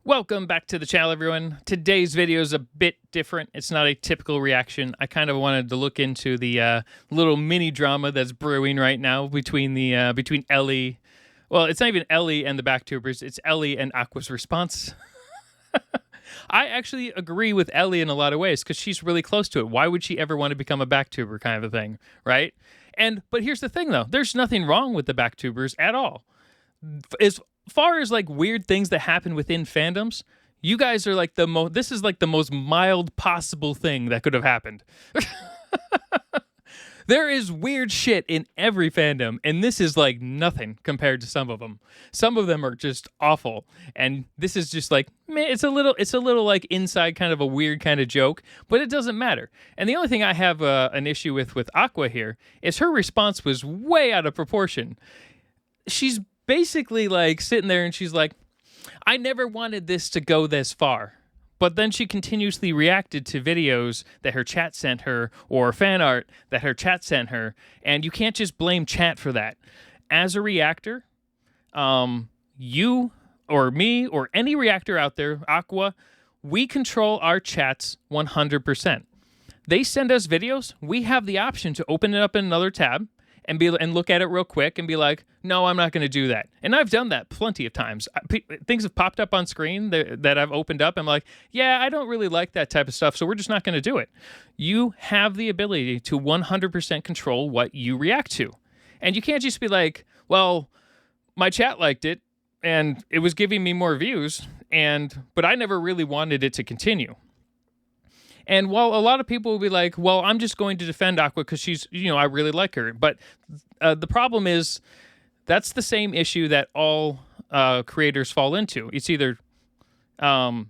Welcome back to the channel, everyone. Today's video is a bit different. It's not a typical reaction. I kind of wanted to look into the little mini drama that's brewing right now between between Ellie. Well, it's not even Ellie and the Backtubers. It's Ellie and Aqua's response. I actually agree with Ellie in a lot of ways because she's really close to it. Why would she ever want to become a Backtuber kind of a thing, right? But here's the thing, though. There's nothing wrong with the Backtubers at all. As far as like weird things that happen within fandoms, you guys are like this is like the most mild possible thing that could have happened. There is weird shit in every fandom, and this is like nothing compared to some of them. Some of them are just awful, and this is just like, man, it's a little like inside kind of a weird kind of joke, but it doesn't matter. And the only thing I have an issue with Aqua here is her response was way out of proportion. She's basically like sitting there and she's like, I never wanted this to go this far. But then she continuously reacted to videos that her chat sent her or fan art that her chat sent her. And you can't just blame chat for that. As a reactor, you or me or any reactor out there, Aqua, we control our chats 100%. They send us videos. We have the option to open it up in another tab and look at it real quick and be like, no, I'm not going to do that. And I've done that plenty of times. Things have popped up on screen that I've opened up. I'm like, yeah, I don't really like that type of stuff, so we're just not going to do it. You have the ability to 100% control what you react to. And you can't just be like, well, my chat liked it, and it was giving me more views, but I never really wanted it to continue. And while a lot of people will be like, well, I'm just going to defend Aqua because she's, I really like her. But the problem is that's the same issue that all creators fall into. It's either the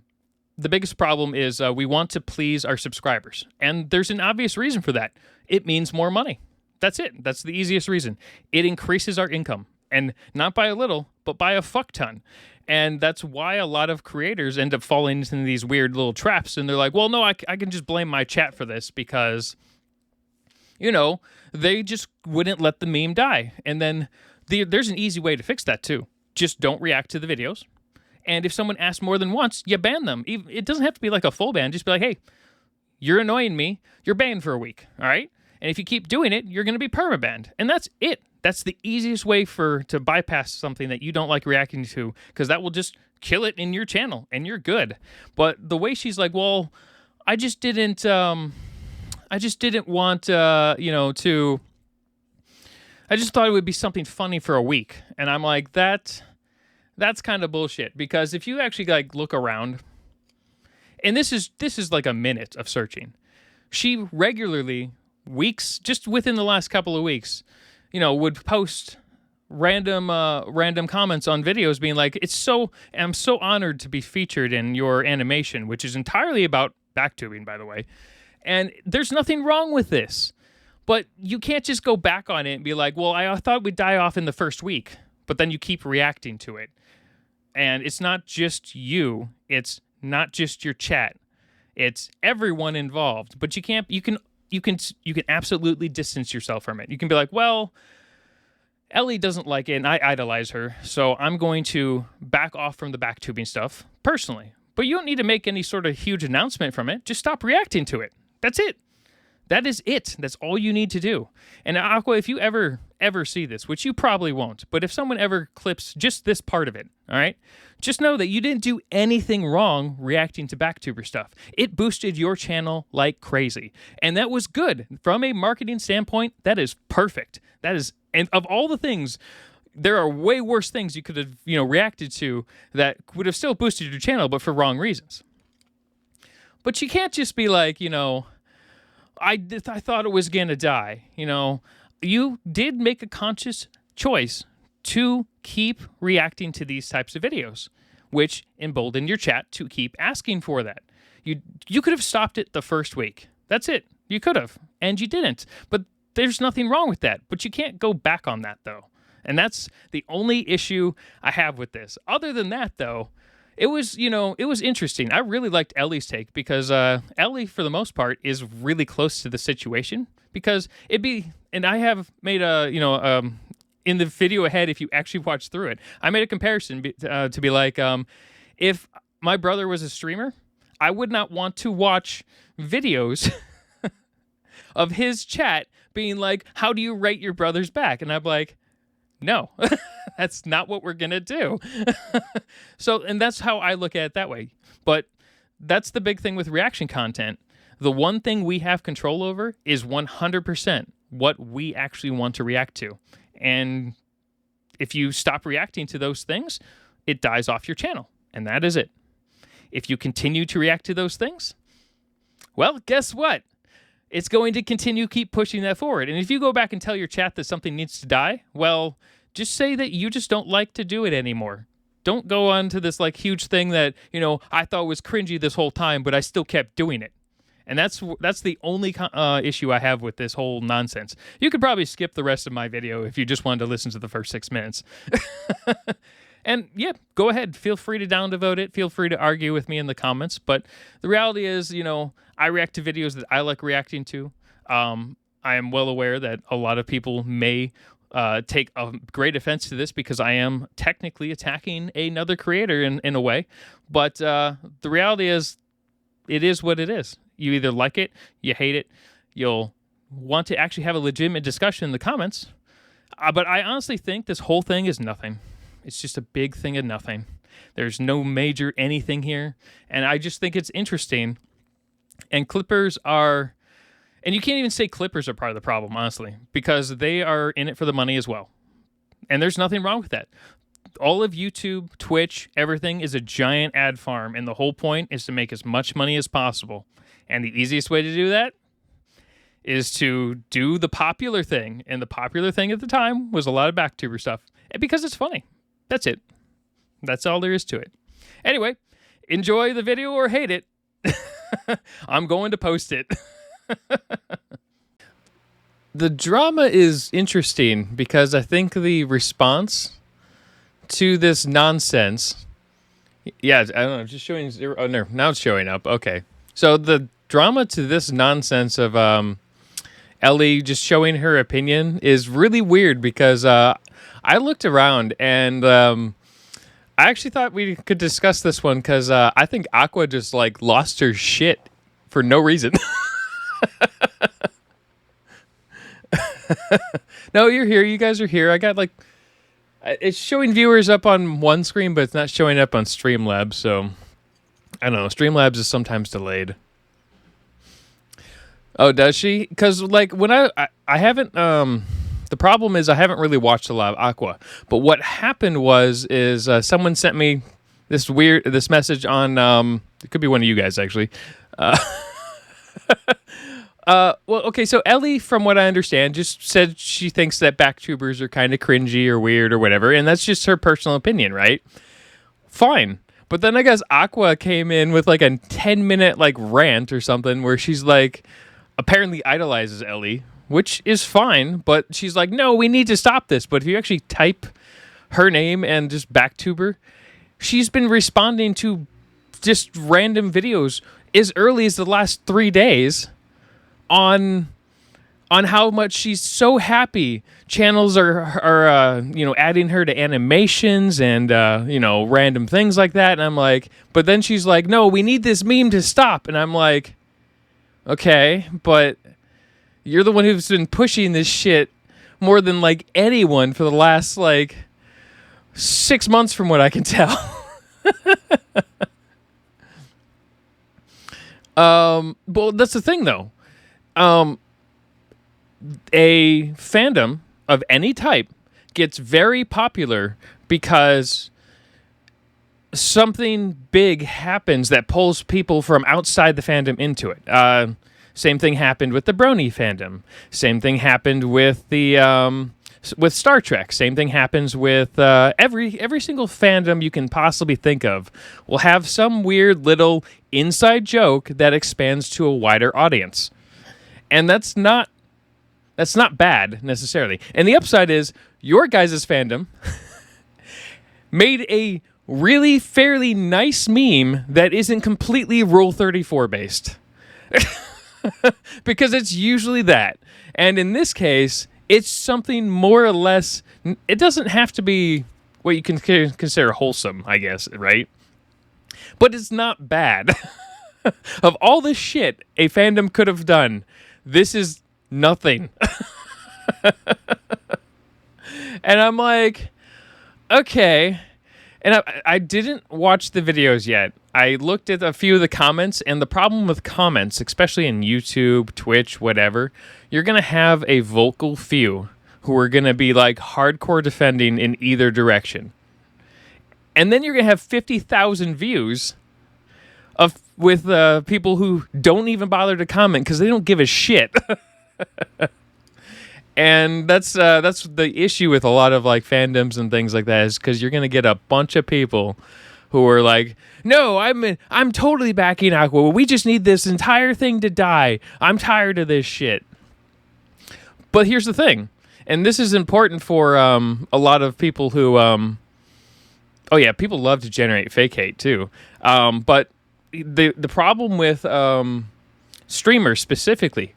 biggest problem is we want to please our subscribers. And there's an obvious reason for that. It means more money. That's it. That's the easiest reason. It increases our income. And not by a little, but by a fuck ton. And that's why a lot of creators end up falling into these weird little traps. And they're like, well, no, I can just blame my chat for this because, they just wouldn't let the meme die. And then there's an easy way to fix that, too. Just don't react to the videos. And if someone asks more than once, you ban them. It doesn't have to be like a full ban. Just be like, hey, you're annoying me. You're banned for a week. All right? And if you keep doing it, you're going to be permabanned. And that's it. That's the easiest way to bypass something that you don't like reacting to, because that will just kill it in your channel, and you're good. But the way she's like, well, I just didn't want, I just thought it would be something funny for a week. And I'm like, that's kind of bullshit, because if you actually like look around, and this is like a minute of searching, she regularly, just within the last couple of weeks, would post random comments on videos being like, I'm so honored to be featured in your animation, which is entirely about backtubing, by the way. And there's nothing wrong with this, but you can't just go back on it and be like, well, I thought we'd die off in the first week, but then you keep reacting to it. And it's not just you. It's not just your chat. It's everyone involved, but you can absolutely distance yourself from it. You can be like, well, Ellie doesn't like it, and I idolize her, so I'm going to back off from the backtubing stuff personally. But you don't need to make any sort of huge announcement from it. Just stop reacting to it. That's it. That is it. That's all you need to do. And Aqua, if you ever see this, which you probably won't, but if someone ever clips just this part of it, all right, just know that you didn't do anything wrong reacting to Backtuber stuff. It boosted your channel like crazy. And that was good. From a marketing standpoint, that is perfect. And of all the things, there are way worse things you could have, reacted to that would have still boosted your channel, but for wrong reasons. But you can't just be like, I thought it was going to die. You did make a conscious choice to keep reacting to these types of videos, which emboldened your chat to keep asking for that. You could have stopped it the first week. That's it. You could have, and you didn't. But there's nothing wrong with that. But you can't go back on that, though. And that's the only issue I have with this. And than that, though, it was interesting. I really liked Ellie's take because Ellie, for the most part, is really close to the situation because and I have made in the video ahead, if you actually watch through it, I made a comparison to be like, if my brother was a streamer, I would not want to watch videos of his chat being like, how do you rate your brother's back? And I'm like, no, that's not what we're going to do. So, and that's how I look at it that way. But that's the big thing with reaction content. The one thing we have control over is 100% what we actually want to react to. And if you stop reacting to those things, it dies off your channel. And that is it. If you continue to react to those things, well, guess what? It's going to continue keep pushing that forward. And if you go back and tell your chat that something needs to die, well, just say that you just don't like to do it anymore. Don't go on to this like huge thing that, you know, I thought was cringy this whole time, but I still kept doing it. And that's the only issue I have with this whole nonsense. You could probably skip the rest of my video if you just wanted to listen to the first 6 minutes. And yeah, go ahead. Feel free to downvote it. Feel free to argue with me in the comments. But the reality is, you know, I react to videos that I like reacting to. I am well aware that a lot of people may take a great offense to this because I am technically attacking another creator in a way. But the reality is, it is what it is. You either like it, you hate it, you'll want to actually have a legitimate discussion in the comments. But I honestly think this whole thing is nothing. It's just a big thing of nothing. There's no major anything here. And I just think it's interesting. And clippers are... And you can't even say clippers are part of the problem, honestly, because they are in it for the money as well. And there's nothing wrong with that. All of YouTube, Twitch, everything is a giant ad farm. And the whole point is to make as much money as possible. And the easiest way to do that is to do the popular thing. And the popular thing at the time was a lot of Backtuber stuff. Because it's funny. That's it. That's all there is to it. Anyway, enjoy the video or hate it. I'm going to post it. The drama is interesting because I think the response to this nonsense... Yeah, I don't know, just showing zero... Oh, no, now it's showing up. Okay. So the drama to this nonsense of Ellie just showing her opinion is really weird because I looked around and I actually thought we could discuss this one because I think Aqua just like lost her shit for no reason. No, you're here. You guys are here. I got like... It's showing viewers up on one screen, but it's not showing up on Streamlabs, so... I don't know. Streamlabs is sometimes delayed. Oh, does she? Because, like, when I haven't... the problem is I haven't really watched a lot of Aqua. But what happened is someone sent me this message on... it could be one of you guys, actually. Well, okay, so Ellie, from what I understand, just said she thinks that Backtubers are kind of cringy or weird or whatever, and that's just her personal opinion, right? Fine. But then I guess Aqua came in with like a 10-minute like rant or something where she's like apparently idolizes Ellie, which is fine, but she's like, no, we need to stop this. But if you actually type her name and just Backtuber, she's been responding to just random videos as early as the last 3 days on how much she's so happy channels are you know, adding her to animations and you know, random things like that. And I'm like, but then she's like, no, we need this meme to stop. And I'm like, okay, but you're the one who's been pushing this shit more than like anyone for the last like 6 months from what I can tell. Well, that's the thing though. A fandom of any type gets very popular because something big happens that pulls people from outside the fandom into it. Same thing happened with the Brony fandom. Same thing happened with the with Star Trek. Same thing happens with every single fandom you can possibly think of will have some weird little inside joke that expands to a wider audience. And that's not bad, necessarily. And the upside is, your guys' fandom made a really fairly nice meme that isn't completely Rule 34 based. Because it's usually that. And in this case, it's something more or less... It doesn't have to be what you can consider wholesome, I guess, right? But it's not bad. Of all the shit a fandom could have done, this is nothing. And I'm like, okay. And I didn't watch the videos yet. I looked at a few of the comments, and the problem with comments, especially in YouTube, Twitch, whatever, you're going to have a vocal few who are going to be like hardcore defending in either direction. And then you're going to have 50,000 views with people who don't even bother to comment because they don't give a shit. And that's the issue with a lot of like fandoms and things like that, is because you're gonna get a bunch of people who are like, no, I'm totally backing Aqua. We just need this entire thing to die. I'm tired of this shit. But here's the thing, and this is important for a lot of people who people love to generate fake hate too. But the problem with streamers specifically,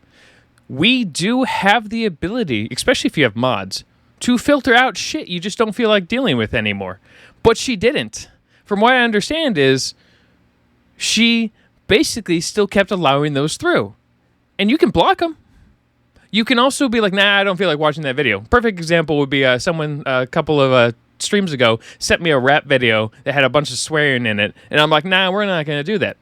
we do have the ability, especially if you have mods, to filter out shit you just don't feel like dealing with anymore. But she didn't. From what I understand is she basically still kept allowing those through. And you can block them. You can also be like, nah, I don't feel like watching that video. Perfect example would be someone a couple of streams ago sent me a rap video that had a bunch of swearing in it. And I'm like, nah, we're not going to do that.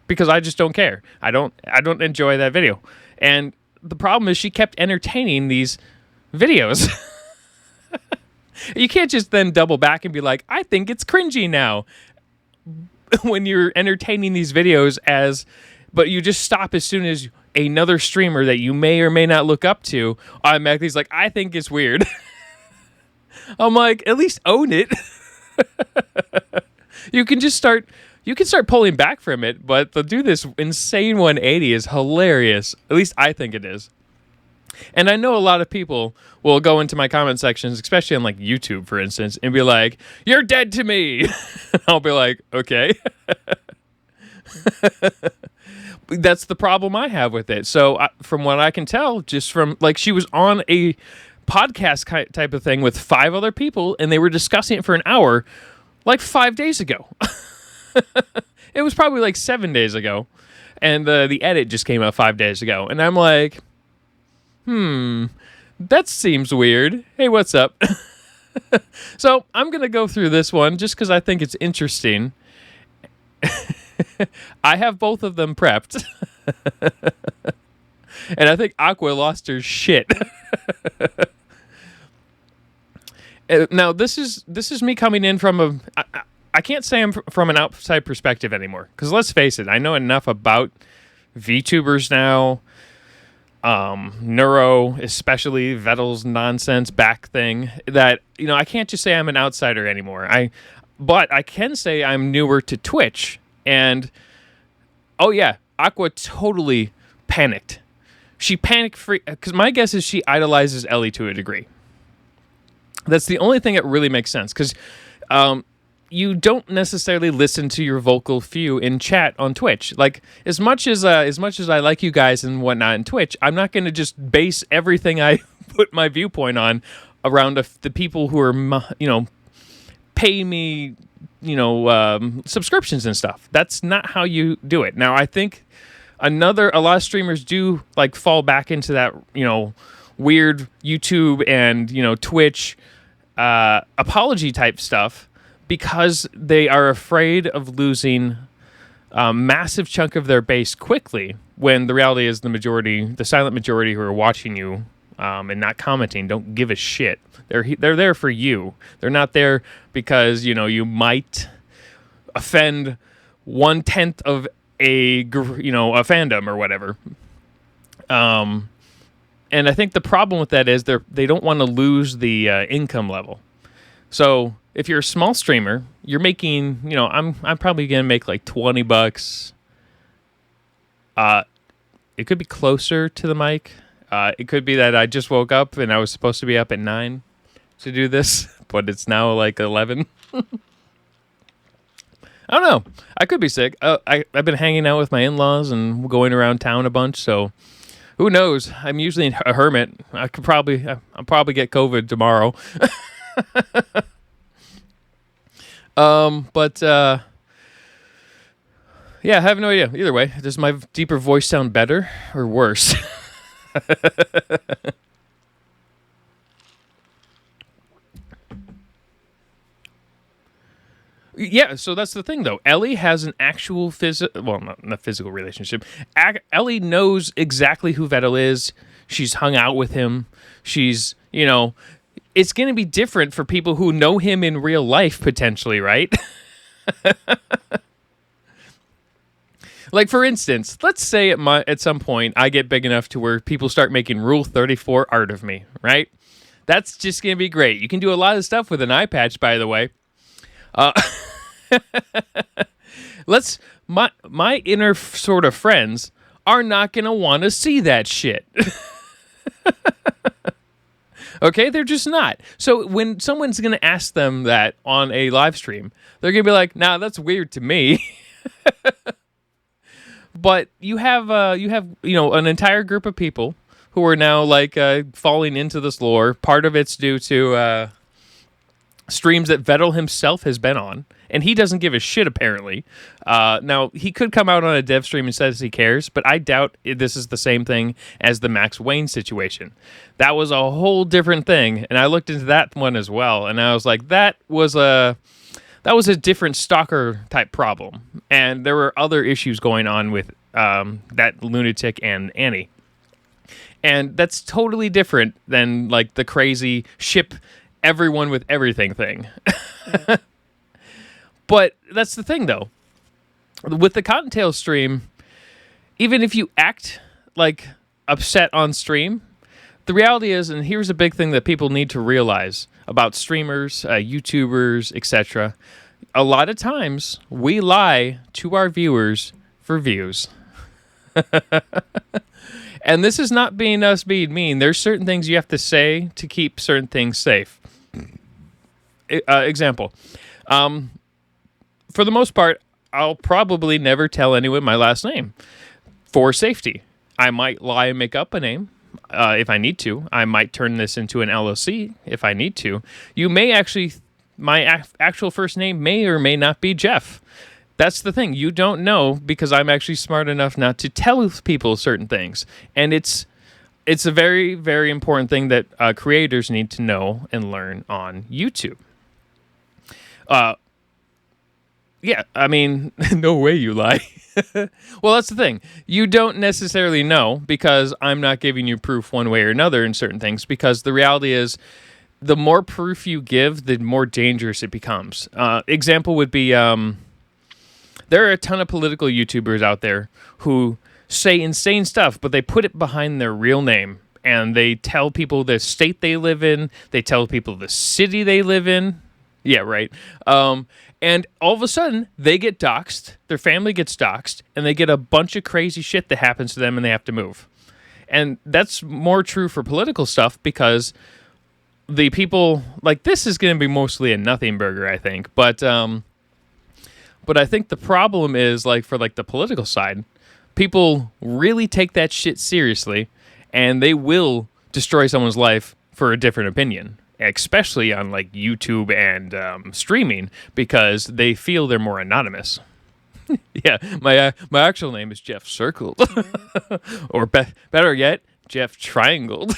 Because I just don't care. I don't enjoy that video. And the problem is she kept entertaining these videos. You can't just then double back and be like, I think it's cringy now. When you're entertaining these videos but you just stop as soon as another streamer that you may or may not look up to automatically is like, I think it's weird. I'm like, at least own it. You can start pulling back from it, but to do this insane 180 is hilarious. At least I think it is. And I know a lot of people will go into my comment sections, especially on like YouTube, for instance, and be like, you're dead to me. I'll be like, okay. That's the problem I have with it. So from what I can tell, just from like, she was on a podcast type of thing with 5 other people, and they were discussing it for an hour like 5 days ago. It was probably like 7 days ago, and the edit just came out 5 days ago, and I'm like, that seems weird. Hey, what's up? So I'm gonna go through this one just because I think it's interesting. I have both of them prepped. And I think Aqua lost her shit. Now this is me coming in from I can't say I'm from an outside perspective anymore, because let's face it, I know enough about VTubers now, Neuro, especially Vettel's nonsense back thing, that I can't just say I'm an outsider anymore. But I can say I'm newer to Twitch, and oh yeah, Aqua totally panicked. She panicked free, because my guess is she idolizes Ellie to a degree. That's the only thing that really makes sense, because you don't necessarily listen to your vocal few in chat on Twitch. Like, as much as I like you guys and whatnot in Twitch, I'm not going to just base everything I put my viewpoint on around the people who are, pay me, subscriptions and stuff. That's not how you do it. Now, I think a lot of streamers do like fall back into that, weird YouTube and, Twitch apology type stuff, because they are afraid of losing a massive chunk of their base quickly, when the reality is the silent majority who are watching you and not commenting don't give a shit. They're there for you. They're not there because, you might offend 1/10 of a fandom or whatever. And I think the problem with that is they don't want to lose the income level. So if you're a small streamer, you're making, I'm probably going to make like $20. It could be closer to the mic. It could be that I just woke up and I was supposed to be up at 9 to do this, but it's now like 11. I don't know. I could be sick. I've been hanging out with my in-laws and going around town a bunch, so who knows? I'm usually a hermit. I'll probably get COVID tomorrow. Yeah, I have no idea. Either way, does my deeper voice sound better or worse? Yeah, so that's the thing, though. Ellie has an actual not physical relationship. Ellie knows exactly who Vettel is. She's hung out with him. She's, it's going to be different for people who know him in real life, potentially, right? Like, for instance, let's say at some point I get big enough to where people start making Rule 34 art of me, right? That's just going to be great. You can do a lot of stuff with an eye patch, by the way. My inner sort of friends are not going to want to see that shit. Okay? They're just not. So when someone's going to ask them that on a live stream, they're going to be like, nah, that's weird to me. But you have an entire group of people who are now like falling into this lore. Part of it's due to streams that Vettel himself has been on, and he doesn't give a shit apparently. Now he could come out on a dev stream and says he cares, but I doubt this is the same thing as the Max Wayne situation. That was a whole different thing, and I looked into that one as well, and I was like, that was a different stalker type problem, and there were other issues going on with that lunatic and Annie. And that's totally different than like the crazy ship everyone with everything thing. But that's the thing, though. With the Cottontail stream, even if you act like upset on stream, the reality is, and here's a big thing that people need to realize about streamers, YouTubers, etc. A lot of times we lie to our viewers for views. And this is not being us being mean. There's certain things you have to say to keep certain things safe. Example. For the most part, I'll probably never tell anyone my last name for safety. I might lie and make up a name if I need to. I might turn this into an LLC if I need to. You may actually, my actual first name may or may not be Jeff. That's the thing. You don't know because I'm actually smart enough not to tell people certain things. And it's a very, very important thing that creators need to know and learn on YouTube. Yeah, I mean, no way you lie. Well, that's the thing. You don't necessarily know because I'm not giving you proof one way or another in certain things, because the reality is the more proof you give, the more dangerous it becomes. Example would be, there are a ton of political YouTubers out there who say insane stuff, but they put it behind their real name. And they tell people the state they live in. They tell people the city they live in. Yeah, right. And all of a sudden, they get doxxed, their family gets doxxed, and they get a bunch of crazy shit that happens to them, and they have to move. And that's more true for political stuff, because the people, like, this is going to be mostly a nothing burger, I think. But I think the problem is, like, for, like, the political side, people really take that shit seriously, and they will destroy someone's life for a different opinion, especially on like YouTube and streaming, because they feel they're more anonymous. Yeah, my actual name is Jeff Circled, or better yet, Jeff Triangled.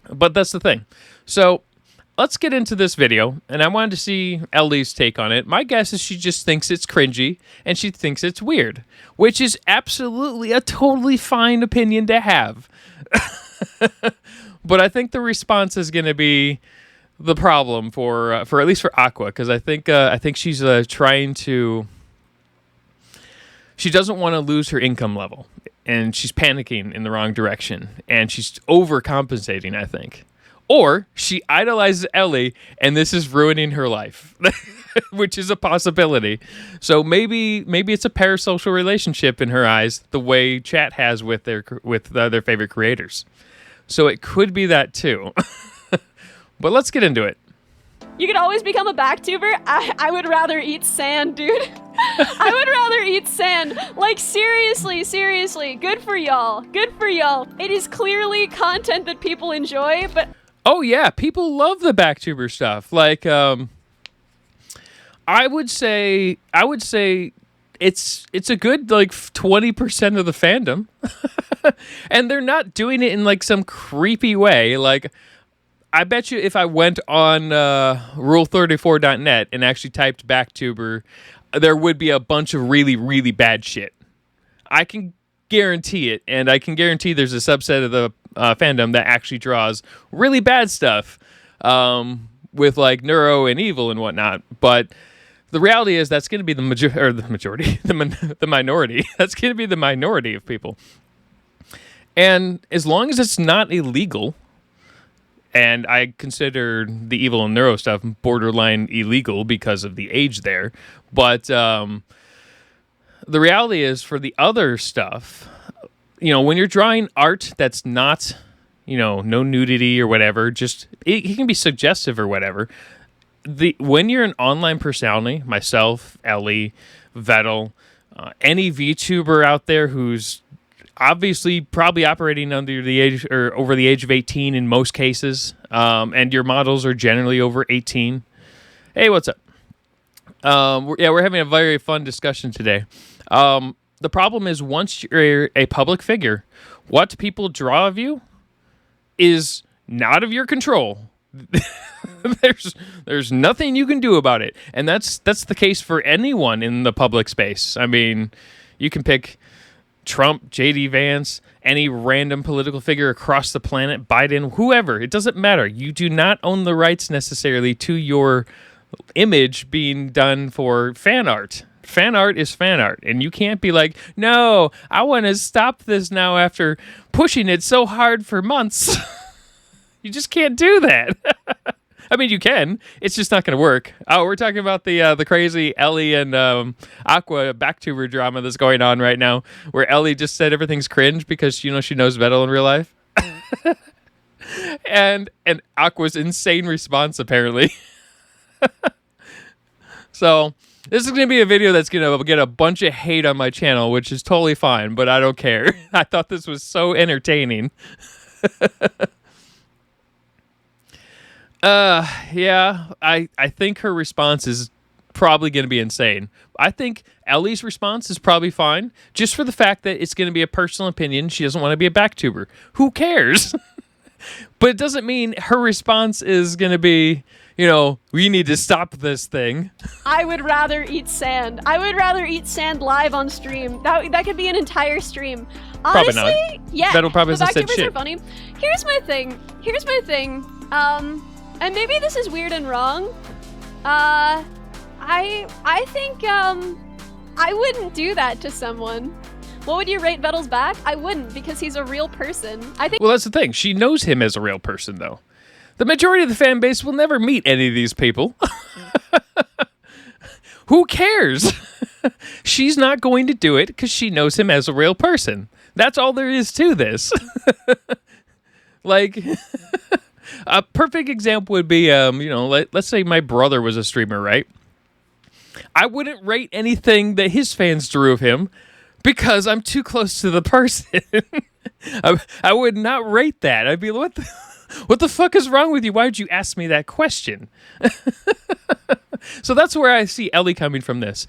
But that's the thing. So let's get into this video, and I wanted to see Ellie's take on it. My guess is she just thinks it's cringy, and she thinks it's weird, which is absolutely a totally fine opinion to have. But I think the response is going to be the problem for at least for Aqua, because I think she's trying to. She doesn't want to lose her income level, and she's panicking in the wrong direction, and she's overcompensating, I think. Or she idolizes Ellie, and this is ruining her life, which is a possibility. So maybe it's a parasocial relationship in her eyes, the way chat has with their favorite creators. So it could be that too. But let's get into it. You could always become a backtuber. I would rather eat sand, dude. I would rather eat sand. Like, seriously. Good for y'all. It is clearly content that people enjoy, but... Oh, yeah. People love the backtuber stuff. Like, I would say it's a good like 20% of the fandom. And they're not doing it in like some creepy way. Like I bet you if I went on rule34.net and actually typed Backtuber, there would be a bunch of really, really bad shit. I can guarantee it, and I can guarantee there's a subset of the fandom that actually draws really bad stuff with like neuro and evil and whatnot. But the reality is that's going to be the majority, the minority. That's going to be the minority of people. And as long as it's not illegal, and I consider the evil and neuro stuff borderline illegal because of the age there, but the reality is for the other stuff, when you're drawing art that's not, no nudity or whatever, just it can be suggestive or whatever. When you're an online personality, myself, Ellie, Vettel, any VTuber out there who's obviously probably operating under the age or over the age of 18 in most cases, and your models are generally over 18. Hey, what's up? We're having a very fun discussion today. The problem is once you're a public figure, what people draw of you is not of your control. There's nothing you can do about it, and that's the case for anyone in the public space. I mean, you can pick Trump, J.D. Vance, any random political figure across the planet, Biden, whoever. It doesn't matter. You do not own the rights necessarily to your image being done for fan art. Fan art is fan art, and you can't be like, no, I want to stop this now after pushing it so hard for months. You just can't do that. I mean, you can. It's just not going to work. Oh, we're talking about the crazy Ellie and Aqua Backtuber drama that's going on right now, where Ellie just said everything's cringe because she knows Vettel in real life, and Aqua's insane response apparently. So this is going to be a video that's going to get a bunch of hate on my channel, which is totally fine, but I don't care. I thought this was so entertaining. Yeah, I think her response is probably going to be insane. I think Ellie's response is probably fine, just for the fact that it's going to be a personal opinion. She doesn't want to be a backtuber. Who cares? But it doesn't mean her response is going to be, we need to stop this thing. I would rather eat sand. I would rather eat sand live on stream. That could be an entire stream. Honestly, probably not. Yeah. That'll probably the have said Backtubers shit. Are funny. Here's my thing. And maybe this is weird and wrong. I think I wouldn't do that to someone. What would you rate Vettel's back? I wouldn't, because he's a real person. I think. Well, that's the thing. She knows him as a real person, though. The majority of the fan base will never meet any of these people. Who cares? She's not going to do it because she knows him as a real person. That's all there is to this. Like, a perfect example would be, let's say my brother was a streamer, right? I wouldn't rate anything that his fans drew of him because I'm too close to the person. I would not rate that. I'd be like, what the fuck is wrong with you? Why would you ask me that question? So that's where I see Ellie coming from this.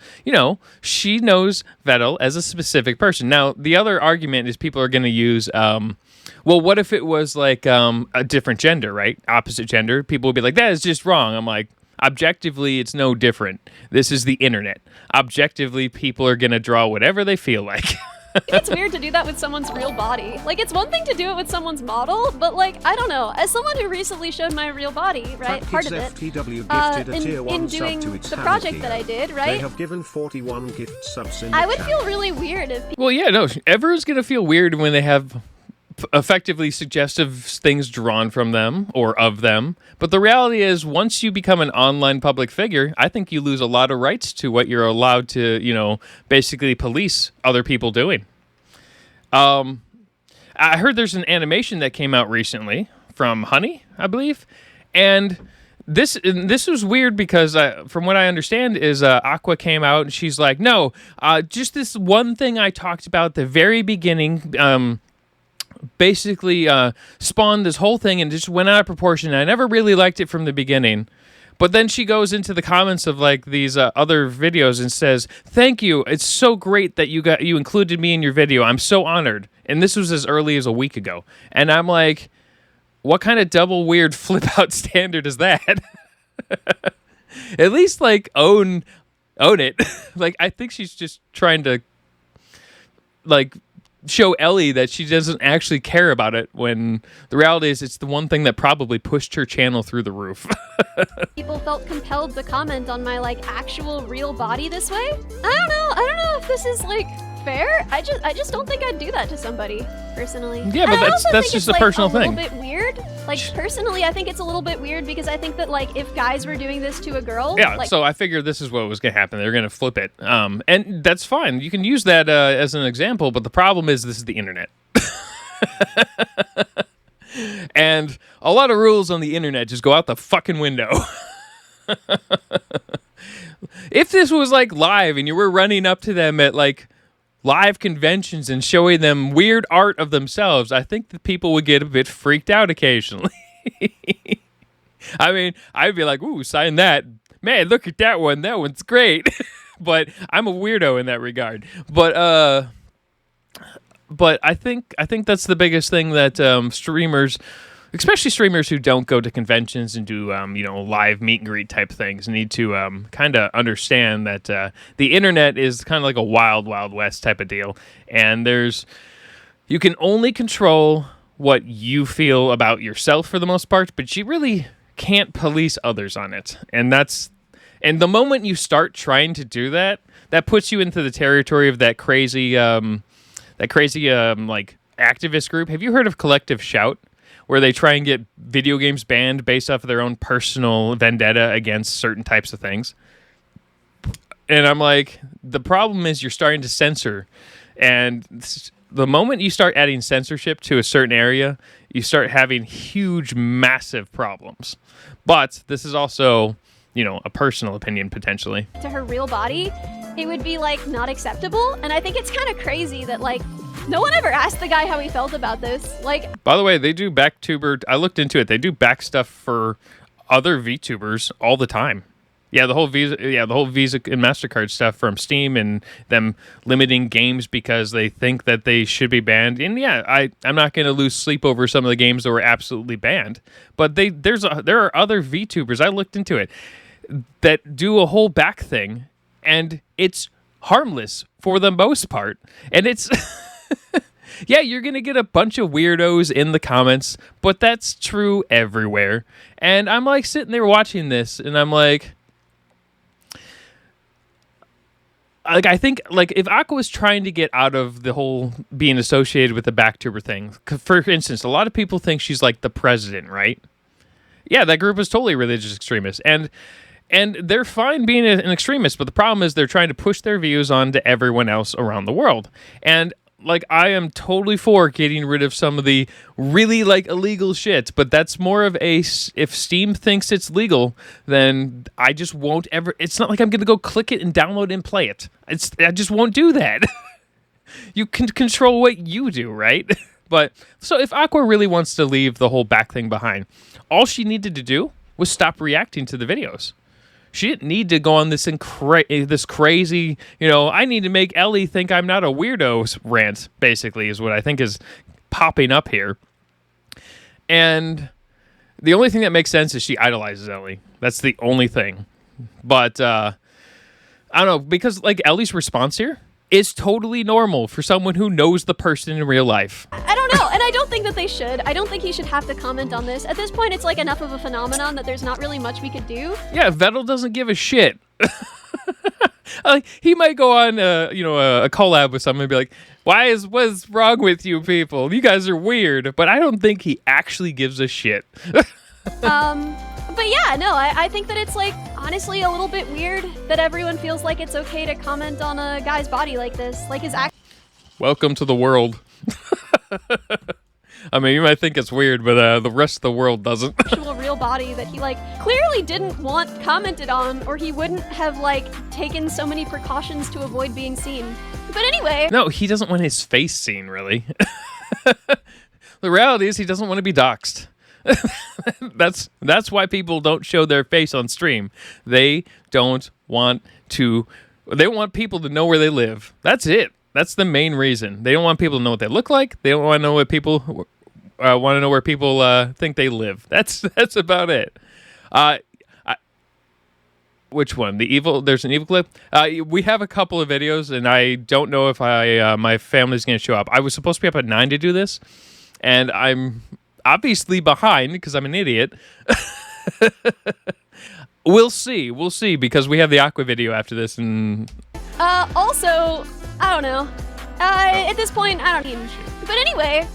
She knows Vettel as a specific person. Now, the other argument is people are going to use, well, what if it was like a different gender, right? Opposite gender. People would be like, that is just wrong. I'm like, objectively, it's no different. This is the internet. Objectively, people are going to draw whatever they feel like. I think it's weird to do that with someone's real body. Like, it's one thing to do it with someone's model, but like, I don't know. As someone who recently showed my real body, right, part of it, in doing the project that I did, right, They have given 41 gift subs in I the would chat. feel really weird if Well, yeah, no. Everyone's going to feel weird when they have effectively suggestive things drawn from them or of them. But the reality is, once you become an online public figure, I think you lose a lot of rights to what you're allowed to, basically police other people doing. I heard there's an animation that came out recently from Honey, I believe. And this was weird because from what I understand is Aqua came out and she's like, no, just this one thing I talked about at the very beginning, basically spawned this whole thing and just went out of proportion. I never really liked it from the beginning, But then she goes into the comments of like these other videos and says, "Thank you. It's so great that you included me in your video. I'm so honored." And this was as early as a week ago. And I'm like, what kind of double weird flip out standard is that? At least like own it. Like I think she's just trying to like show Ellie that she doesn't actually care about it, when the reality is it's the one thing that probably pushed her channel through the roof. People felt compelled to comment on my like actual real body this way. I don't know if this is like fair. I just don't think I'd do that to somebody personally. Yeah, but that's just a personal thing. A little bit weird. Like personally, I think it's a little bit weird because I think that like if guys were doing this to a girl, yeah. like, So I figured this is what was going to happen. They're going to flip it, and that's fine. You can use that as an example. But the problem is this is the internet. And a lot of rules on the internet just go out the fucking window. If this was like live and you were running up to them at like live conventions and showing them weird art of themselves, I think that people would get a bit freaked out occasionally. I mean, I'd be like, "Ooh, sign that. Man, look at that one. That one's great." But I'm a weirdo in that regard. But I think that's the biggest thing that streamers, especially streamers who don't go to conventions and do live meet and greet type things, need to kind of understand that the internet is kind of like a wild, wild west type of deal, and you can only control what you feel about yourself for the most part, but you really can't police others on it, and the moment you start trying to do that, that puts you into the territory of that crazy like activist group. Have you heard of Collective Shout, where they try and get video games banned based off of their own personal vendetta against certain types of things? And I'm like, the problem is you're starting to censor, and the moment you start adding censorship to a certain area, you start having huge, massive problems. But this is also, a personal opinion potentially. To her real body, it would be like not acceptable, and I think it's kind of crazy that like no one ever asked the guy how he felt about this. Like, by the way, they do backtuber. I looked into it. They do back stuff for other VTubers all the time. Yeah, the whole Visa and MasterCard stuff from Steam, and them limiting games because they think that they should be banned. And yeah, I'm not going to lose sleep over some of the games that were absolutely banned. But there are other VTubers. I looked into it that do a whole back thing, and it's harmless for the most part. And it's yeah, you're going to get a bunch of weirdos in the comments, but that's true everywhere. And I'm like sitting there watching this, and I'm like I think like if Aqua was trying to get out of the whole being associated with the backtuber thing, for instance, a lot of people think she's like the president, right? Yeah, that group is totally religious extremists, and they're fine being an extremist, but the problem is they're trying to push their views onto everyone else around the world. And like, I am totally for getting rid of some of the really like illegal shit, but that's more of if Steam thinks it's legal, then I just won't ever. It's not like I'm going to go click it and download and play it. I just won't do that. You can control what you do, right? But so if Aqua really wants to leave the whole back thing behind, all she needed to do was stop reacting to the videos. She didn't need to go on this crazy, I need to make Ellie think I'm not a weirdo rant, basically, is what I think is popping up here. And the only thing that makes sense is she idolizes Ellie. That's the only thing. But, I don't know, because, like, Ellie's response here is totally normal for someone who knows the person in real life. I don't know, and I don't think that they should. I don't think he should have to comment on this. At this point, it's like enough of a phenomenon that there's not really much we could do. Yeah, Vettel doesn't give a shit. Like, he might go on, a collab with someone and be like, what's wrong with you people? You guys are weird. But I don't think he actually gives a shit. But yeah, no, I think that it's like, honestly, a little bit weird that everyone feels like it's okay to comment on a guy's body like this. Like his Welcome to the world. I mean, you might think it's weird, but the rest of the world doesn't. Actual real body that he like clearly didn't want commented on, or he wouldn't have like taken so many precautions to avoid being seen. But anyway. No, he doesn't want his face seen, really. The reality is he doesn't want to be doxxed. That's why people don't show their face on stream. They don't want to. They want people to know where they live. That's it. That's the main reason. They don't want people to know what they look like. They don't want to know what people want to know where people think they live. That's about it. Which one? The evil? There's an evil clip. We have a couple of videos, and I don't know if my family's going to show up. I was supposed to be up at 9 to do this, and I'm obviously behind because I'm an idiot. We'll see. We'll see because we have the Aqua video after this, and Also, I don't know. At this point, I don't even. But anyway.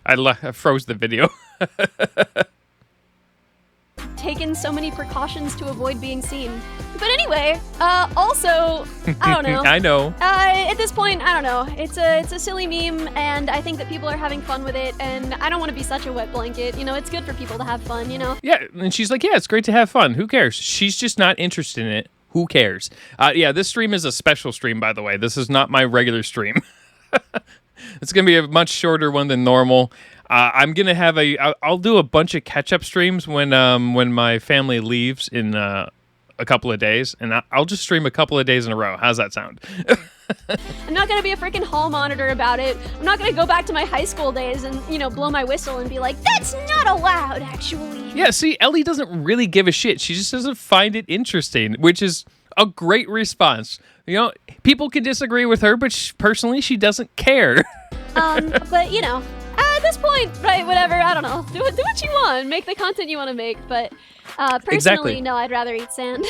I froze the video. Taken so many precautions to avoid being seen. But anyway, also, I don't know. I know. At this point, I don't know. It's a silly meme, and I think that people are having fun with it, and I don't want to be such a wet blanket. You know, it's good for people to have fun, you know? Yeah, and she's like, yeah, it's great to have fun. Who cares? She's just not interested in it. Who cares? Yeah, this stream is a special stream, by the way. This is not my regular stream. It's going to be a much shorter one than normal. I'm going to have I'll do a bunch of catch-up streams when my family leaves in a couple of days, and I'll just stream a couple of days in a row. How's that sound? I'm not going to be a freaking hall monitor about it. I'm not going to go back to my high school days and, you know, blow my whistle and be like, that's not allowed, actually. Yeah, see, Ellie doesn't really give a shit. She just doesn't find it interesting, which is a great response. You know, people can disagree with her, but personally, she doesn't care. But, you know, at this point, right, whatever, I don't know. Do what you want. Make the content you want to make. But personally, Exactly. No, I'd rather eat sand.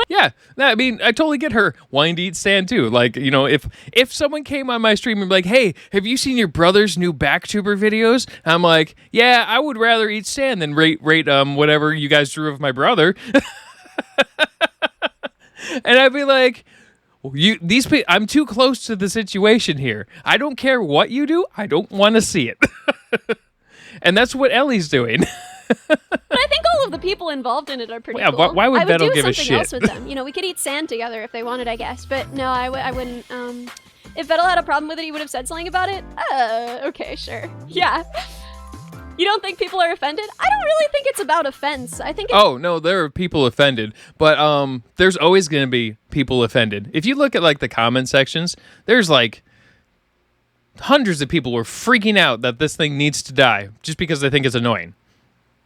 Yeah, I mean, I totally get her wanting to eat sand too. Like, you know, if someone came on my stream and be like, hey, have you seen your brother's new Backtuber videos? I'm like, yeah, I would rather eat sand than rate whatever you guys drew of my brother. And I'd be like, I'm too close to the situation here. I don't care what you do. I don't want to see it. And that's what Ellie's doing. But I think all of the people involved in it are pretty Yeah, cool. why would Vettel give a I would do something shit? else with them. You know, we could eat sand together if they wanted, I guess. But no, I wouldn't. If Vettel had a problem with it, he would have said something about it. Okay, sure. Yeah. You don't think people are offended? I don't really think it's about offense. I think it's Oh, no, there are people offended. But there's always going to be people offended. If you look at, like, the comment sections, there's, like, hundreds of people were freaking out that this thing needs to die just because they think it's annoying.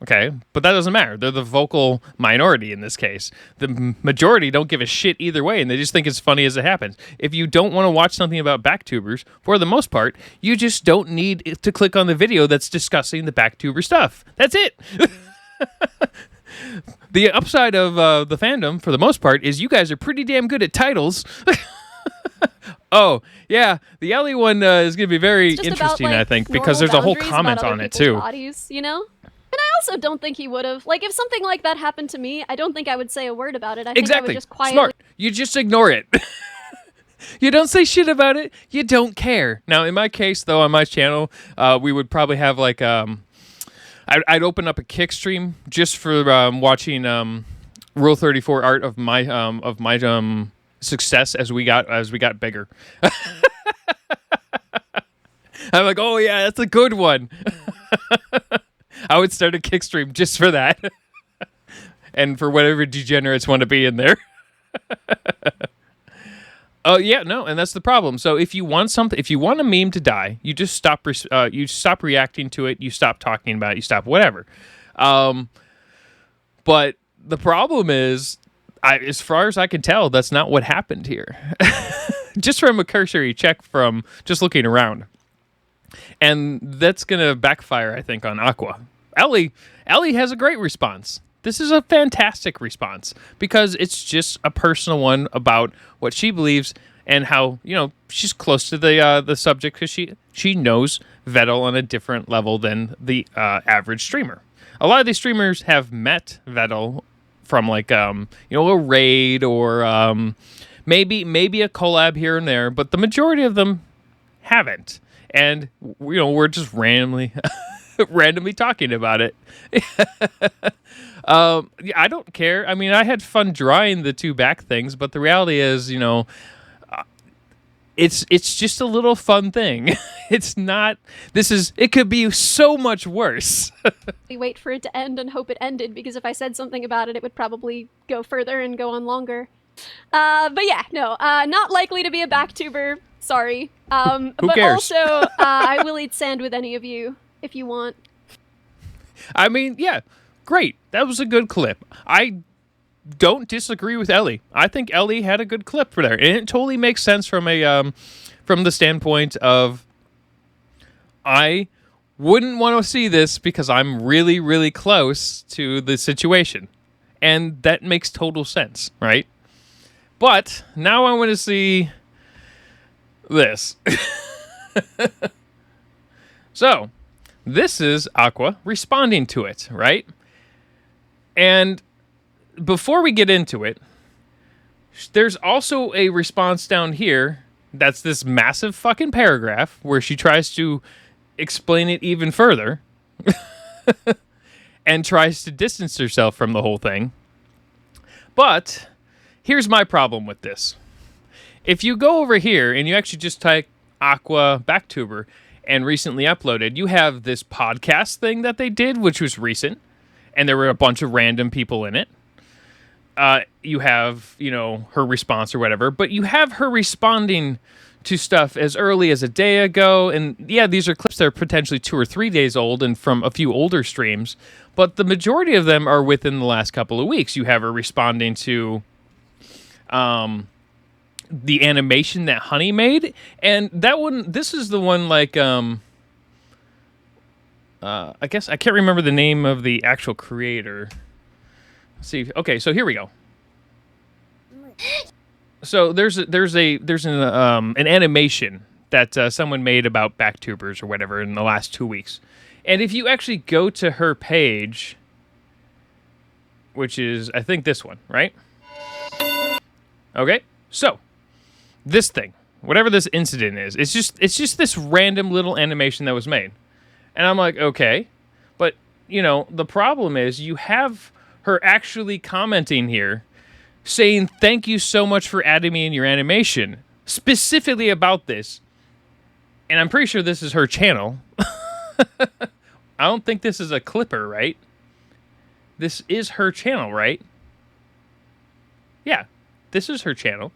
Okay, but that doesn't matter. They're the vocal minority in this case. The majority don't give a shit either way, and they just think it's funny as it happens. If you don't want to watch something about Backtubers, for the most part, you just don't need to click on the video that's discussing the Backtuber stuff. That's it. The upside of the fandom, for the most part, is you guys are pretty damn good at titles. Oh, yeah, the Ellie one is going to be very just interesting, about, like, I think, normal because there's a whole boundaries comment about on other it, people's too. Bodies, you know? And I also don't think he would have. Like, if something like that happened to me, I don't think I would say a word about it. I think I Exactly. would just quietly. Smart. You just ignore it. You don't say shit about it. You don't care. Now, in my case, though, on my channel, we would probably have like I'd open up a kick stream just for watching Rule 34 art of my success as we got bigger. I'm like, oh yeah, that's a good one. I would start a kick stream just for that, and for whatever degenerates want to be in there. Oh yeah, no, and that's the problem. So if you want a meme to die, you just stop. You stop reacting to it. You stop talking about it. You stop whatever. But the problem is, as far as I can tell, that's not what happened here. Just from a cursory check from just looking around, and that's gonna backfire, I think, on Aqua. Ellie has a great response. This is a fantastic response because it's just a personal one about what she believes and how, you know, she's close to the subject because she knows Vettel on a different level than the average streamer. A lot of these streamers have met Vettel from like you know, a raid or maybe a collab here and there, but the majority of them haven't. And you know, we're just randomly talking about it. I don't care. I mean, I had fun drawing the two back things, but the reality is, you know, it's just a little fun thing. It's not. It could be so much worse. We wait for it to end and hope it ended, because if I said something about it, it would probably go further and go on longer. But yeah, no, not likely to be a backtuber. Sorry. Who but cares? also, I will eat sand with any of you if you want. I mean, yeah, great. That was a good clip. I don't disagree with Ellie. I think Ellie had a good clip for there, and it totally makes sense from the standpoint of I wouldn't want to see this because I'm really, really close to the situation, and that makes total sense, right? But now I want to see this. So, this is Aqua responding to it, right? And before we get into it, there's also a response down here that's this massive fucking paragraph where she tries to explain it even further and tries to distance herself from the whole thing. But here's my problem with this. If you go over here and you actually just type Aqua Backtuber and recently uploaded, you have this podcast thing that they did, which was recent, and there were a bunch of random people in it. You have, her response or whatever, but you have her responding to stuff as early as a day ago. And yeah, these are clips that are potentially 2 or 3 days old and from a few older streams, but the majority of them are within the last couple of weeks. You have her responding to the animation that Honey made, and that one, this is the one like, I guess I can't remember the name of the actual creator. See, okay, so here we go. So there's an animation that someone made about backtubers or whatever in the last 2 weeks, and if you actually go to her page, which is I think this one, right? Okay, so this thing, whatever this incident is, it's just this random little animation that was made, and I'm like, okay, but the problem is you have her actually commenting here saying, thank you so much for adding me in your animation, specifically about this. And I'm pretty sure this is her channel. I don't think this is a clipper, right? This is her channel, right? Yeah, this is her channel.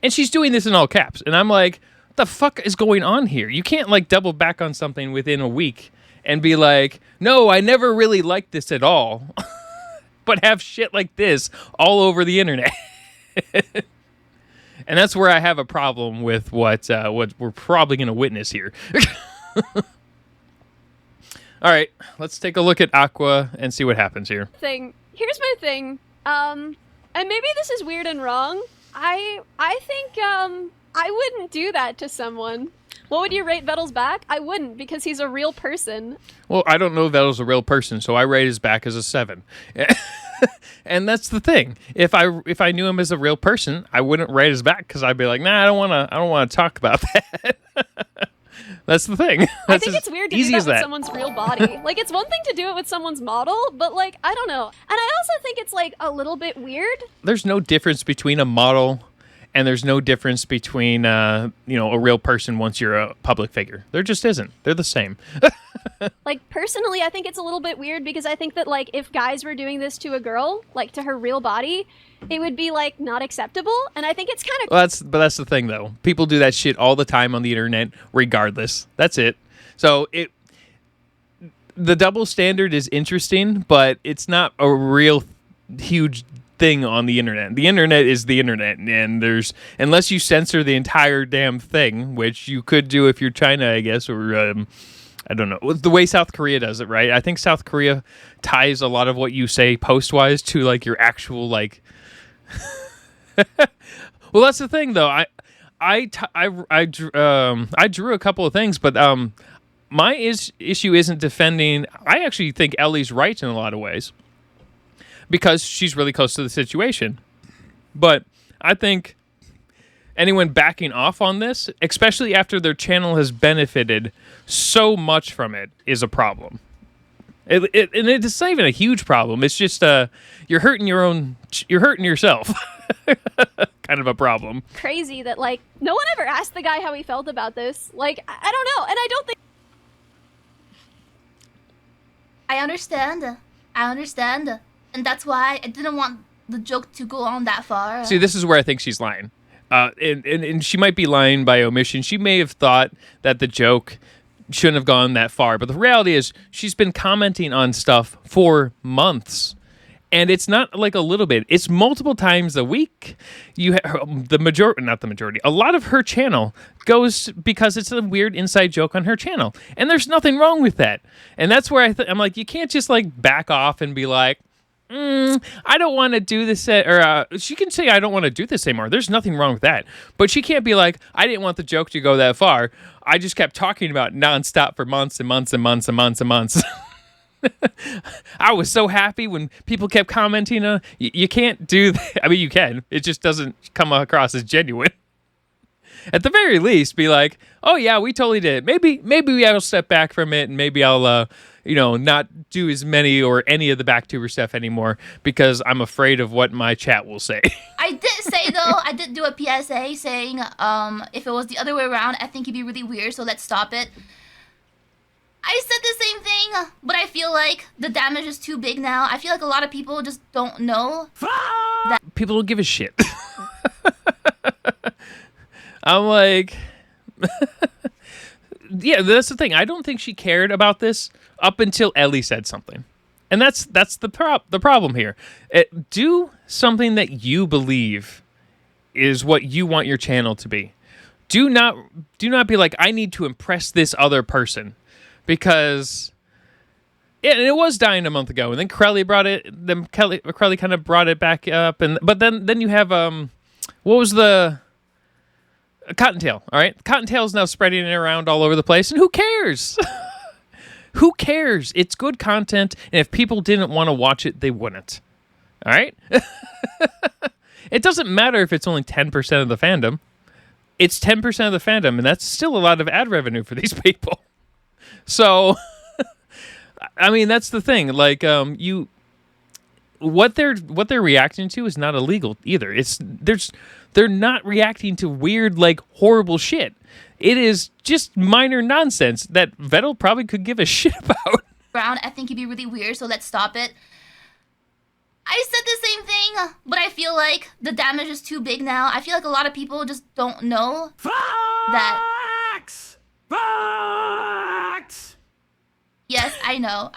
And she's doing this in all caps. And I'm like, what the fuck is going on here? You can't double back on something within a week and be like, no, I never really liked this at all. But have shit like this all over the internet. And that's where I have a problem with what we're probably going to witness here. All right, let's take a look at Aqua and see what happens here. Here's my thing. And maybe this is weird and wrong. I think I wouldn't do that to someone. What would you rate Vettel's back? I wouldn't, because he's a real person. Well, I don't know if Vettel's a real person, so I rate his back as a 7. And that's the thing. If I knew him as a real person, I wouldn't rate his back because I'd be like, nah, I don't want to talk about that. That's the thing. I think it's weird to do that with someone's real body. It's one thing to do it with someone's model, but I don't know. And I also think it's a little bit weird. There's no difference between a model and there's no difference between a real person once you're a public figure. There just isn't. They're the same. Personally, I think it's a little bit weird because I think that if guys were doing this to a girl, to her real body, it would be not acceptable. And I think it's kind of but that's the thing though. People do that shit all the time on the internet regardless. That's it. So the double standard is interesting, but it's not a real huge thing on the internet. The internet is the internet, and unless you censor the entire damn thing, which you could do if you're China, I guess, or I don't know, the way South Korea does it, right? I think South Korea ties a lot of what you say post-wise to your actual well, that's the thing though. I drew a couple of things, but my issue isn't defending. I actually think Ellie's right in a lot of ways, because she's really close to the situation. But I think anyone backing off on this, especially after their channel has benefited so much from it, is a problem. And it's not even a huge problem. It's just you're hurting yourself. Kind of a problem. Crazy that like no one ever asked the guy how he felt about this. Like I don't know, and I don't think. I understand, and that's why I didn't want the joke to go on that far. See, this is where I think she's lying. And she might be lying by omission. She may have thought that the joke shouldn't have gone that far. But the reality is she's been commenting on stuff for months. And it's not like a little bit. It's multiple times a week. A lot of her channel goes because it's a weird inside joke on her channel. And there's nothing wrong with that. And that's where I'm like, you can't just like back off and be like, I don't want to do this, or she can say I don't want to do this anymore. There's nothing wrong with that, but she can't be like, I didn't want the joke to go that far. I just kept talking about it nonstop for months and months and months and months and months. I was so happy when people kept commenting. You can't do that. I mean, you can. It just doesn't come across as genuine. At the very least, be like, oh yeah, we totally did. Maybe I'll step back from it, and maybe I'll not do as many or any of the Backtuber stuff anymore because I'm afraid of what my chat will say. I did say, though, I did do a PSA saying, if it was the other way around, I think it'd be really weird, so let's stop it. I said the same thing, but I feel like the damage is too big now. I feel like a lot of people just don't know that people don't give a shit. I'm like... Yeah, that's the thing. I don't think she cared about this up until Ellie said something. And that's the problem here. Do something that you believe is what you want your channel to be. Do not be like, I need to impress this other person. Because and it was dying a month ago, and then Crowley Crowley kind of brought it back up, but then you have what was the Cottontail, all right? Cottontail's now spreading it around all over the place, and who cares? Who cares? It's good content, and if people didn't want to watch it, they wouldn't. All right? It doesn't matter if it's only 10% of the fandom. It's 10% of the fandom, and that's still a lot of ad revenue for these people. So, I mean, that's the thing. Like, what they're reacting to is not illegal either. They're not reacting to weird, like, horrible shit. It is just minor nonsense that Vettel probably could give a shit about. Brown, I think it'd be really weird, so let's stop it. I said the same thing, but I feel like the damage is too big now. I feel like a lot of people just don't know that. Facts! Yes, I know.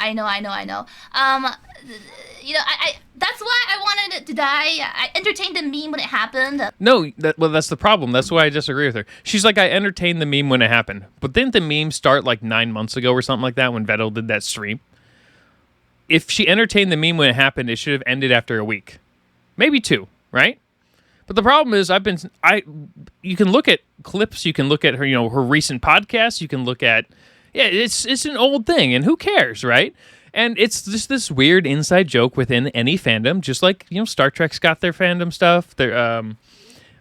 That's why I wanted it to die. I entertained the meme when it happened. No, that's the problem. That's why I disagree with her. She's like, I entertained the meme when it happened. But didn't the meme start like 9 months ago or something like that when Vettel did that stream? If she entertained the meme when it happened, it should have ended after a week. Maybe 2, right? But the problem is you can look at clips, you can look at her, her recent podcasts, you can look at, it's an old thing, and who cares, right? And it's just this weird inside joke within any fandom, just like, Star Trek's got their fandom stuff. Their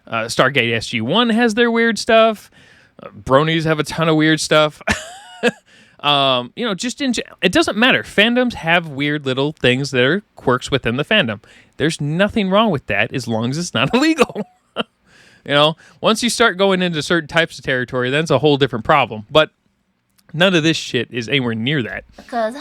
Stargate SG-1 has their weird stuff. Bronies have a ton of weird stuff. It doesn't matter. Fandoms have weird little things that are quirks within the fandom. There's nothing wrong with that as long as it's not illegal. Once you start going into certain types of territory, that's a whole different problem. But none of this shit is anywhere near that. Because,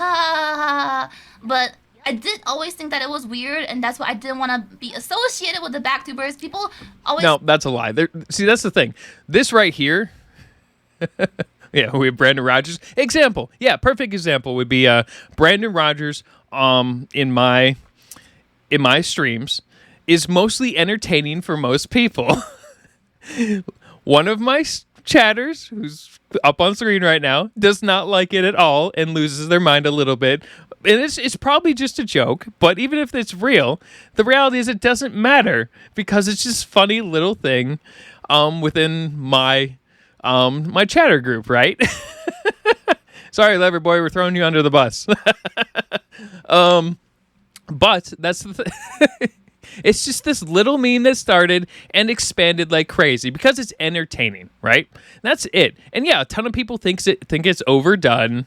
but I did always think that it was weird, and that's why I didn't want to be associated with the Backtubers. People always... No, that's a lie. See, that's the thing. This right here... Yeah, we have Brandon Rogers. Example. Yeah, perfect example would be Brandon Rogers in my streams is mostly entertaining for most people. One of my chatters, who's up on screen right now, does not like it at all and loses their mind a little bit. And it's probably just a joke, but even if it's real, the reality is it doesn't matter because it's just funny little thing within my chatter group, right? Sorry, Leverboy, we're throwing you under the bus. But that's the it's just this little meme that started and expanded like crazy because it's entertaining, right? That's it. And yeah, a ton of people think it's overdone.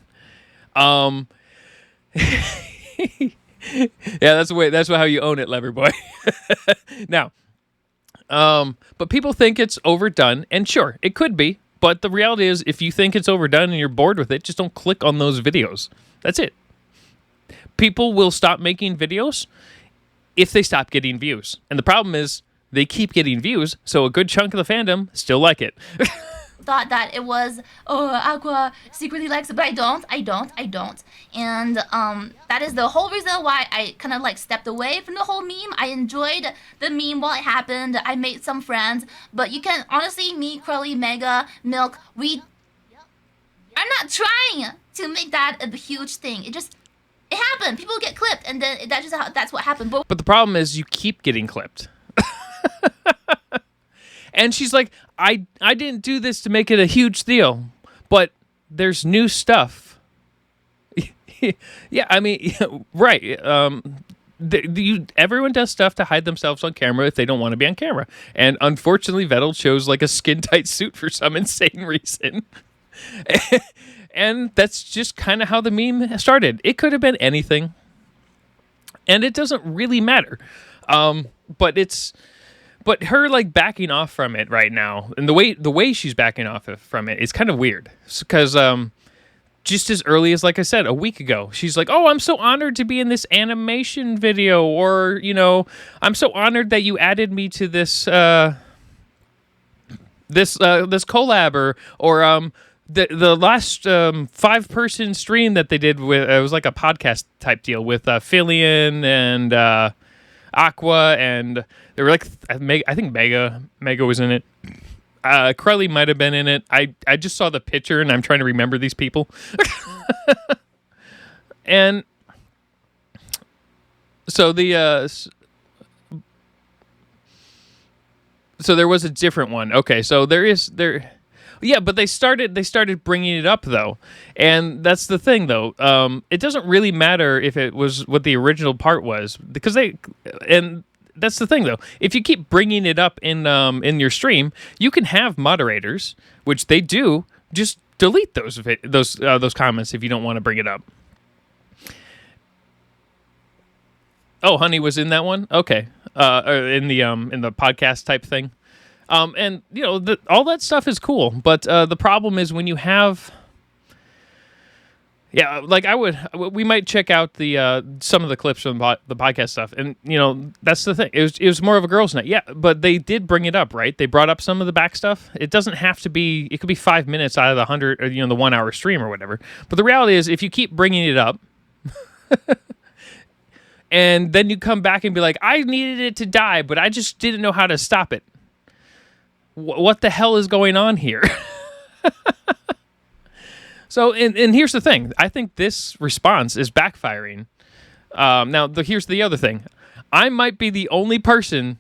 Yeah, that's the way. That's how you own it, Lever Boy. Now, but people think it's overdone, and sure, it could be. But the reality is, if you think it's overdone and you're bored with it, just don't click on those videos. That's it. People will stop making videos if they stop getting views, and the problem is they keep getting views, so a good chunk of the fandom still like it. Thought that it was, Aqua secretly likes it, but I don't, and that is the whole reason why I kind of like stepped away from the whole meme. I enjoyed the meme while it happened. I made some friends, but you can honestly, me, Crowley, Mega, Milk, I'm not trying to make that a huge thing. It happened. People get clipped, and then that's what happened. But the problem is you keep getting clipped. And she's like, I didn't do this to make it a huge deal, but there's new stuff. Yeah, I mean, right. Everyone does stuff to hide themselves on camera if they don't want to be on camera. And unfortunately, Vettel chose like a skin-tight suit for some insane reason. And that's just kind of how the meme started. It could have been anything. And it doesn't really matter. But her like backing off from it right now, and the way she's backing off from it is kind of weird. Because just as early as, like I said, a week ago, she's like, "Oh, I'm so honored to be in this animation video," or "I'm so honored that you added me to this this collab," or the last 5-person stream that they did with it was like a podcast type deal with Fillion and Aqua, and they were like, I think Mega was in it. Crowley might have been in it. I just saw the picture and I'm trying to remember these people. And so so there was a different one. Okay, so yeah, but they started bringing it up though, and that's the thing though. It doesn't really matter if it was what the original part was, because that's the thing though. If you keep bringing it up in your stream, you can have moderators, which they do. Just delete those comments if you don't want to bring it up. Oh, Honey was in that one. Okay, in the podcast type thing. And all that stuff is cool, but the problem is when you have, like we might check out the some of the clips from the podcast stuff, and that's the thing. It was more of a girls' night, yeah. But they did bring it up, right? They brought up some of the back stuff. It doesn't have to be. It could be 5 minutes out of the 100, or the 1 hour stream or whatever. But the reality is, if you keep bringing it up. And then you come back and be like, I needed it to die, but I just didn't know how to stop it. What the hell is going on here? So, and here's the thing. I think this response is backfiring. Now, here's the other thing. I might be the only person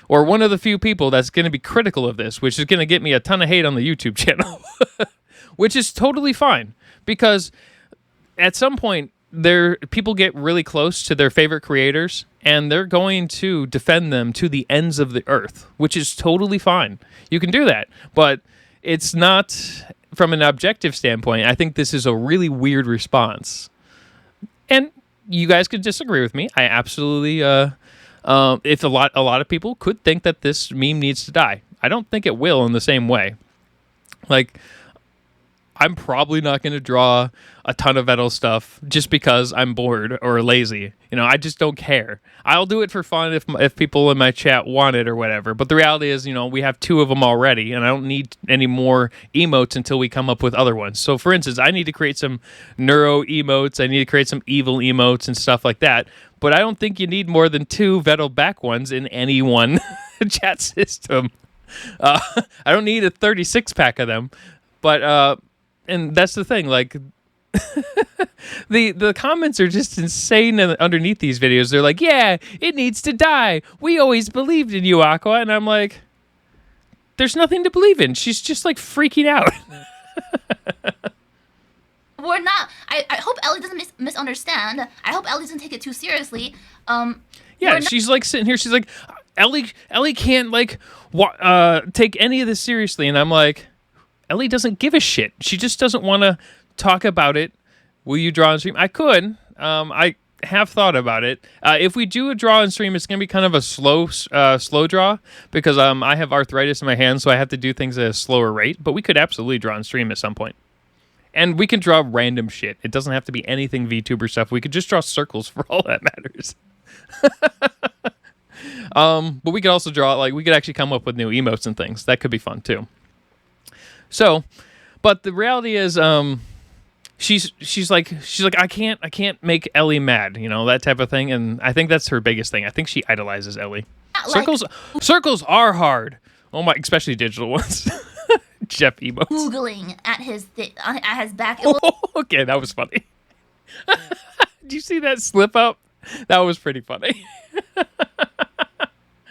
or one of the few people that's going to be critical of this, which is going to get me a ton of hate on the YouTube channel, which is totally fine, because at some point, people get really close to their favorite creators, and they're going to defend them to the ends of the earth, which is totally fine. You can do that, but it's not from an objective standpoint. I think this is a really weird response, and you guys could disagree with me. I absolutely, if a lot of people could think that this meme needs to die. I don't think it will in the same way. Like, I'm probably not going to draw a ton of Vettel stuff just because I'm bored or lazy. I just don't care. I'll do it for fun if people in my chat want it or whatever. But the reality is, we have 2 of them already, and I don't need any more emotes until we come up with other ones. So, for instance, I need to create some neuro emotes. I need to create some evil emotes and stuff like that. But I don't think you need more than 2 Vettel back ones in any one chat system. I don't need a 36-pack of them. But and that's the thing, like, the comments are just insane underneath these videos. They're like, yeah, it needs to die. We always believed in you, Aqua. And I'm like, there's nothing to believe in. She's just, like, freaking out. We're not. I hope Ellie doesn't misunderstand. I hope Ellie doesn't take it too seriously. Yeah, she's, like, sitting here. She's like, Ellie can't, like, take any of this seriously. And I'm like, Ellie doesn't give a shit. She just doesn't want to talk about it. Will you draw on stream? I could. I have thought about it. If we do a draw on stream, it's going to be kind of a slow draw because I have arthritis in my hands, so I have to do things at a slower rate. But we could absolutely draw on stream at some point. And we can draw random shit. It doesn't have to be anything VTuber stuff. We could just draw circles for all that matters. But we could also draw, like, we could actually come up with new emotes and things. That could be fun, too. So, but the reality is, she's like, I can't make Ellie mad, you know, that type of thing. And I think that's her biggest thing. I think she idolizes Ellie. Circles are hard. Oh my, especially digital ones. Jeff emotes. Googling at his back. Okay, that was funny. Did you see that slip up? That was pretty funny. It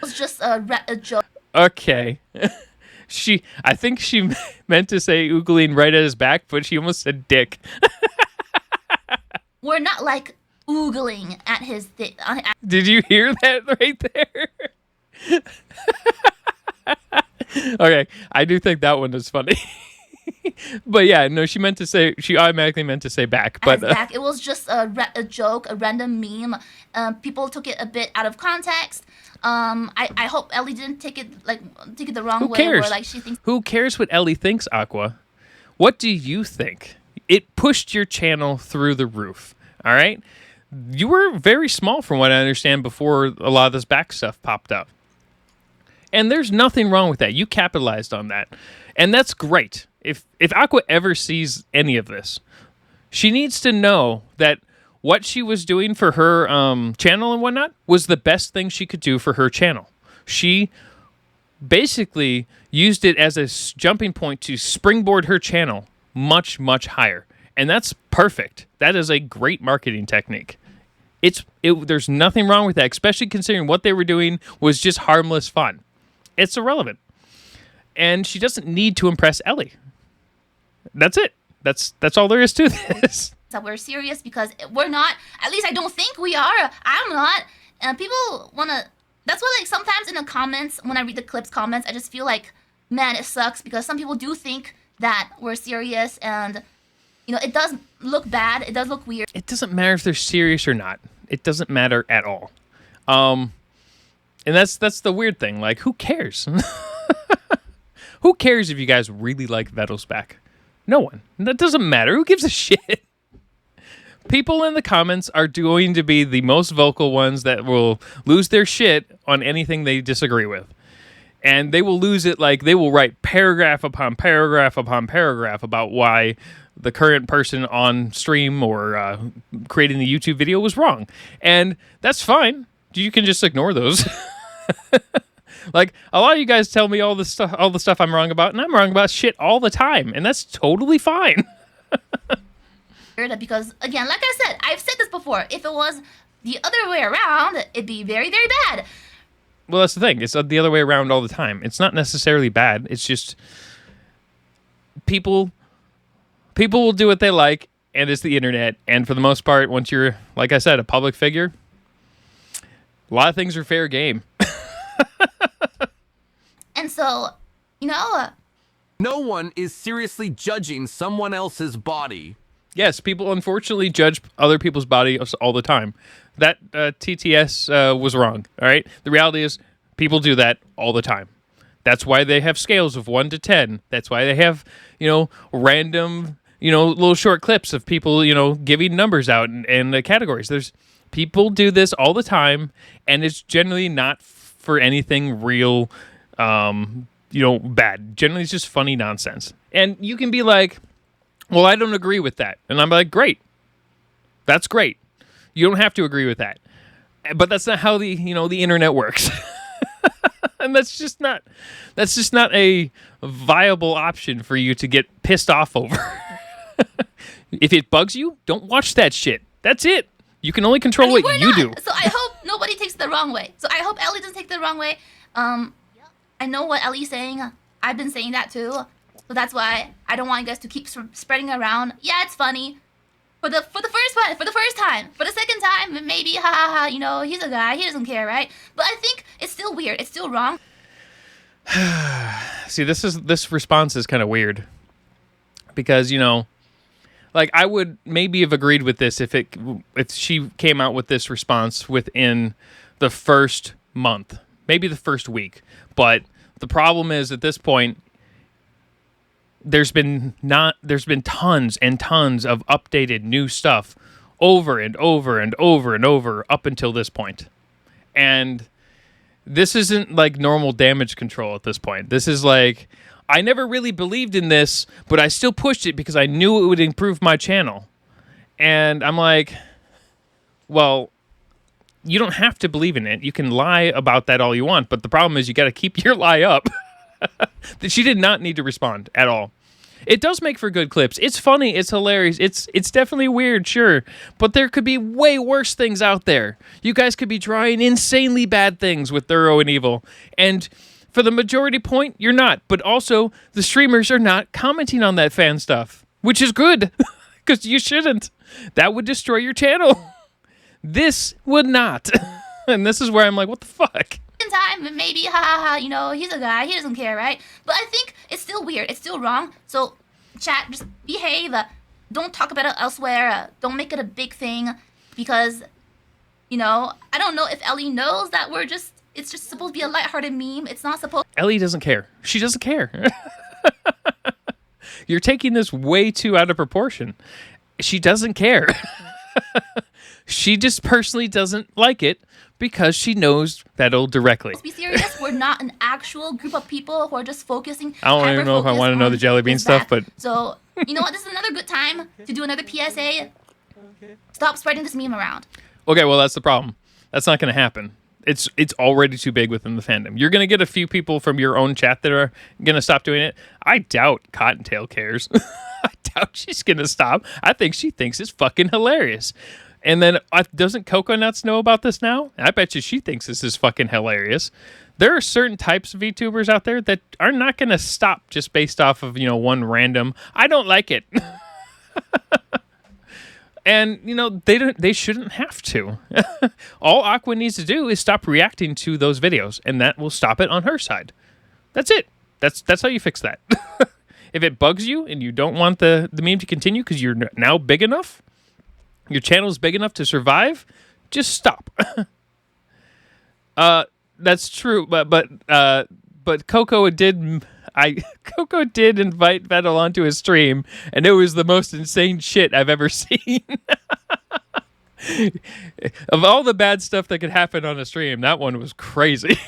was just a joke. Okay. I think she meant to say oogling right at his back, but she almost said dick. We're not like oogling at his Did you hear that right there? Okay, I do think that one is funny. But yeah, no, she automatically meant to say back. But back. It was just a joke, a random meme. People took it a bit out of context. I hope Ellie didn't take it the wrong way. Who cares? Or, like, she thinks. Who cares what Ellie thinks, Aqua? What do you think? It pushed your channel through the roof. All right, you were very small, from what I understand, before a lot of this back stuff popped up. And there's nothing wrong with that. You capitalized on that. And that's great. If Aqua ever sees any of this, she needs to know that what she was doing for her channel and whatnot was the best thing she could do for her channel. She basically used it as a jumping point to springboard her channel much, much higher. And that's perfect. That is a great marketing technique. There's nothing wrong with that, especially considering what they were doing was just harmless fun. It's irrelevant. And she doesn't need to impress Ellie. That's it. That's all there is to this. That we're serious because we're not. At least I don't think we are. I'm not. And people want to. That's why, like, sometimes in the comments, when I read the clips comments, I just feel like, man, it sucks because some people do think that we're serious, and you know, it does look bad. It does look weird. It doesn't matter if they're serious or not. It doesn't matter at all. And that's the weird thing. Like, who cares? Who cares if you guys really like Vettel's No one. That doesn't matter. Who gives a shit? People in the comments are going to be the most vocal ones that will lose their shit on anything they disagree with. And they will lose it, like, they will write paragraph upon paragraph upon paragraph about why the current person on stream or creating the YouTube video was wrong. And that's fine. You can just ignore those. Like, a lot of you guys tell me all the stuff I'm wrong about, and I'm wrong about shit all the time, and that's totally fine. Because, again, like I said, I've said this before. If it was the other way around, it'd be very, very bad. Well, that's the thing. It's the other way around all the time. It's not necessarily bad. It's just people will do what they like, and it's the internet. And for the most part, once you're, like I said, a public figure, a lot of things are fair game. And so, you know, no one is seriously judging someone else's body. Yes, people unfortunately judge other people's bodies all the time. That TTS was wrong, all right? The reality is people do that all the time. That's why they have scales of 1 to 10. That's why they have, random, little short clips of people, giving numbers out and categories. People do this all the time, and it's generally not for anything real, bad. Generally, it's just funny nonsense. And you can be like, well, I don't agree with that. And I'm like, great. That's great. You don't have to agree with that. But that's not how the internet works. And that's just not a viable option for you to get pissed off over. If it bugs you, don't watch that shit. That's it. You can only control what you do. So I hope nobody takes it the wrong way. So I hope Ellie doesn't take it the wrong way. I know what Ellie's saying. I've been saying that too. So that's why I don't want you guys to keep spreading around. Yeah, it's funny. For the first time. For the second time, maybe, ha ha ha, he's a guy, he doesn't care, right? But I think it's still weird. It's still wrong. See, this response is kind of weird. Because, Like, I would maybe have agreed with this if she came out with this response within the first month, maybe the first week. But the problem is, at this point, there's been tons and tons of updated new stuff over and over and over and over up until this point. And this isn't like normal damage control at this point. This is like, I never really believed in this, but I still pushed it because I knew it would improve my channel. And I'm like, well, you don't have to believe in it. You can lie about that all you want, but the problem is you got to keep your lie up. She did not need to respond at all. It does make for good clips. It's funny. It's hilarious. It's definitely weird, sure. But there could be way worse things out there. You guys could be trying insanely bad things with Thorough and Evil. And for the majority point, you're not. But also, the streamers are not commenting on that fan stuff, which is good, because you shouldn't. That would destroy your channel. This would not. And this is where I'm like, what the fuck? Time, maybe, ha ha ha, you know, he's a guy, he doesn't care, right? But I think it's still weird, it's still wrong. So, chat, just behave. Don't talk about it elsewhere. Don't make it a big thing, because, you know, I don't know if Ellie knows that it's just supposed to be a lighthearted meme. It's not supposed. Ellie doesn't care. She doesn't care. You're taking this way too out of proportion. She doesn't care. She just personally doesn't like it because she knows that'll directly. Let's be serious. We're not an actual group of people who are just focusing. I don't even know if I want to know the jelly bean stuff, but so you know what? This is another good time to do another PSA. Stop spreading this meme around. Okay, well, that's the problem. That's not going to happen. It's already too big within the fandom. You're going to get a few people from your own chat that are going to stop doing it. I doubt Cottontail cares. I doubt she's going to stop. I think she thinks it's fucking hilarious. And then, doesn't Coco Nuts know about this now? I bet you she thinks this is fucking hilarious. There are certain types of VTubers out there that are not going to stop just based off of, you know, one random, I don't like it. And, you know, they shouldn't have to. All Aqua needs to do is stop reacting to those videos, and that will stop it on her side. That's it. That's how you fix that. If it bugs you and you don't want the meme to continue because you're now big enough, your channel is big enough to survive, just stop. That's true, but Coco did invite Vettel onto his stream, and it was the most insane shit I've ever seen. Of all the bad stuff that could happen on a stream, that one was crazy.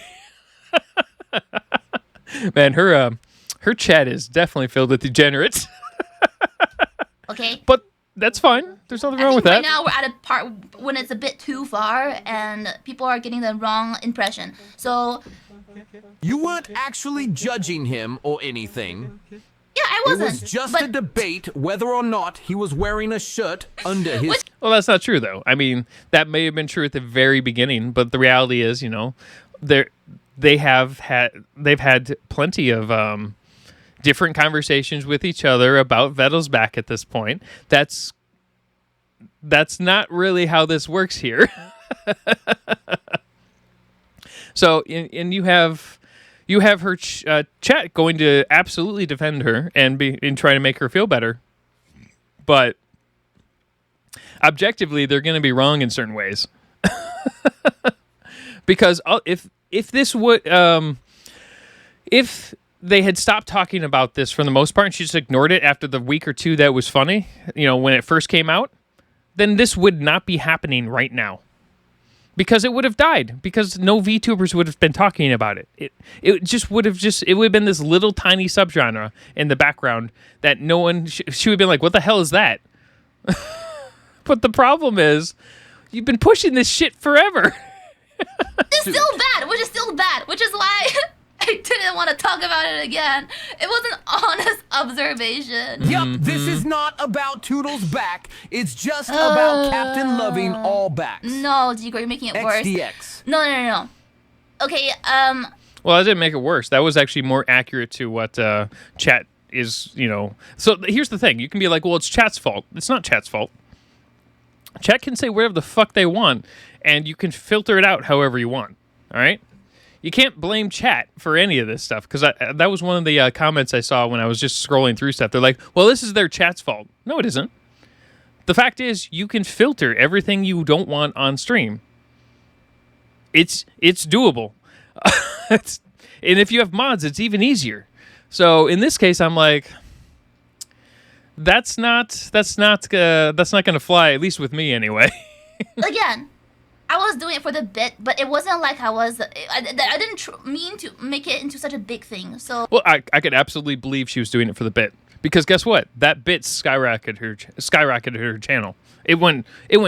Man, her chat is definitely filled with degenerates. Okay. But that's fine. There's nothing wrong with that. Right now we're at a part when it's a bit too far and people are getting the wrong impression. So You weren't actually judging him or anything. yeah, I wasn't. It was just but a debate whether or not he was wearing a shirt under his. Well, that's not true, though. I mean, that may have been true at the very beginning, but the reality is, you know, they've had plenty of different conversations with each other about Vettel's back at this point. That's not really how this works here. So, and you have her chat going to absolutely defend her and try to make her feel better, but objectively, they're going to be wrong in certain ways. Because if this would if they had stopped talking about this for the most part and she just ignored it after the week or two that was funny, you know, when it first came out, then this would not be happening right now. Because it would have died. Because no VTubers would have been talking about it. It would have been this little tiny subgenre in the background that no one, she would have been like, what the hell is that? But the problem is, you've been pushing this shit forever. it's still bad, which is why I didn't want to talk about it again. It was an honest observation. Yup, this is not about Toodle's back. It's just about Captain loving all backs. No, Jigo, you're making it worse. XDX. No. Okay, Well, that didn't make it worse. That was actually more accurate to what chat is, you know. So here's the thing. You can be like, well, it's chat's fault. It's not chat's fault. Chat can say whatever the fuck they want, and you can filter it out however you want. All right? You can't blame chat for any of this stuff, because that was one of the comments I saw when I was just scrolling through stuff. They're like, well, this is their chat's fault. No, it isn't. the fact is, you can filter everything you don't want on stream. It's doable. And if you have mods, it's even easier. So in this case, I'm like, that's not going to fly, at least with me anyway. Again, I was doing it for the bit, but it wasn't like I didn't mean to make it into such a big thing. So Well, I could absolutely believe she was doing it for the bit, because guess what? That bit skyrocketed her channel. It went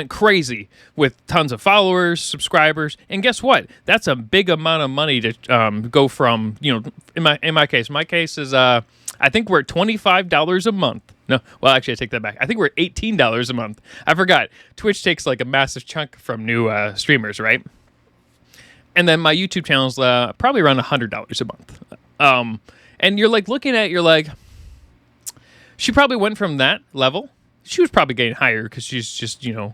crazy with tons of followers, subscribers, and guess what? That's a big amount of money to go from, in my case is I think we're at $25 a month. No, well, actually, I take that back. I think we're at $18 a month. I forgot. Twitch takes like a massive chunk from new streamers, right? And then my YouTube channel's probably around $100 a month. And you're like looking at it, you're like, she probably went from that level. She was probably getting higher because she's just, a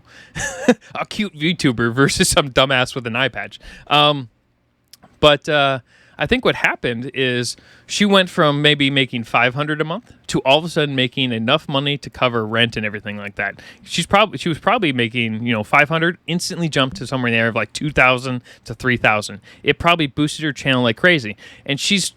cute VTuber versus some dumbass with an eye patch. But I think what happened is she went from maybe making $500 a month to all of a sudden making enough money to cover rent and everything like that. She was probably making, 500, instantly jumped to somewhere in the area of like 2,000 to 3,000. It probably boosted her channel like crazy. And she's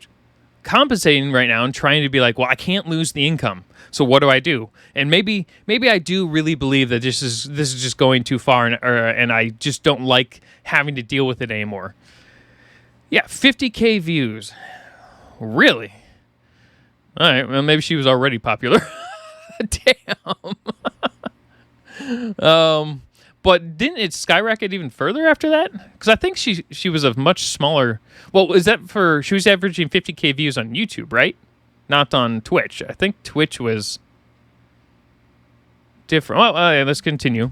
compensating right now and trying to be like, well, I can't lose the income. So what do I do? And maybe I do really believe that this is just going too far, and I just don't like having to deal with it anymore. Yeah, 50K views. Really? All right, well, maybe she was already popular. Damn. But didn't it skyrocket even further after that? Because I think she was a much smaller... Well, she was averaging 50K views on YouTube, right? Not on Twitch. I think Twitch was different. Well, yeah, let's continue.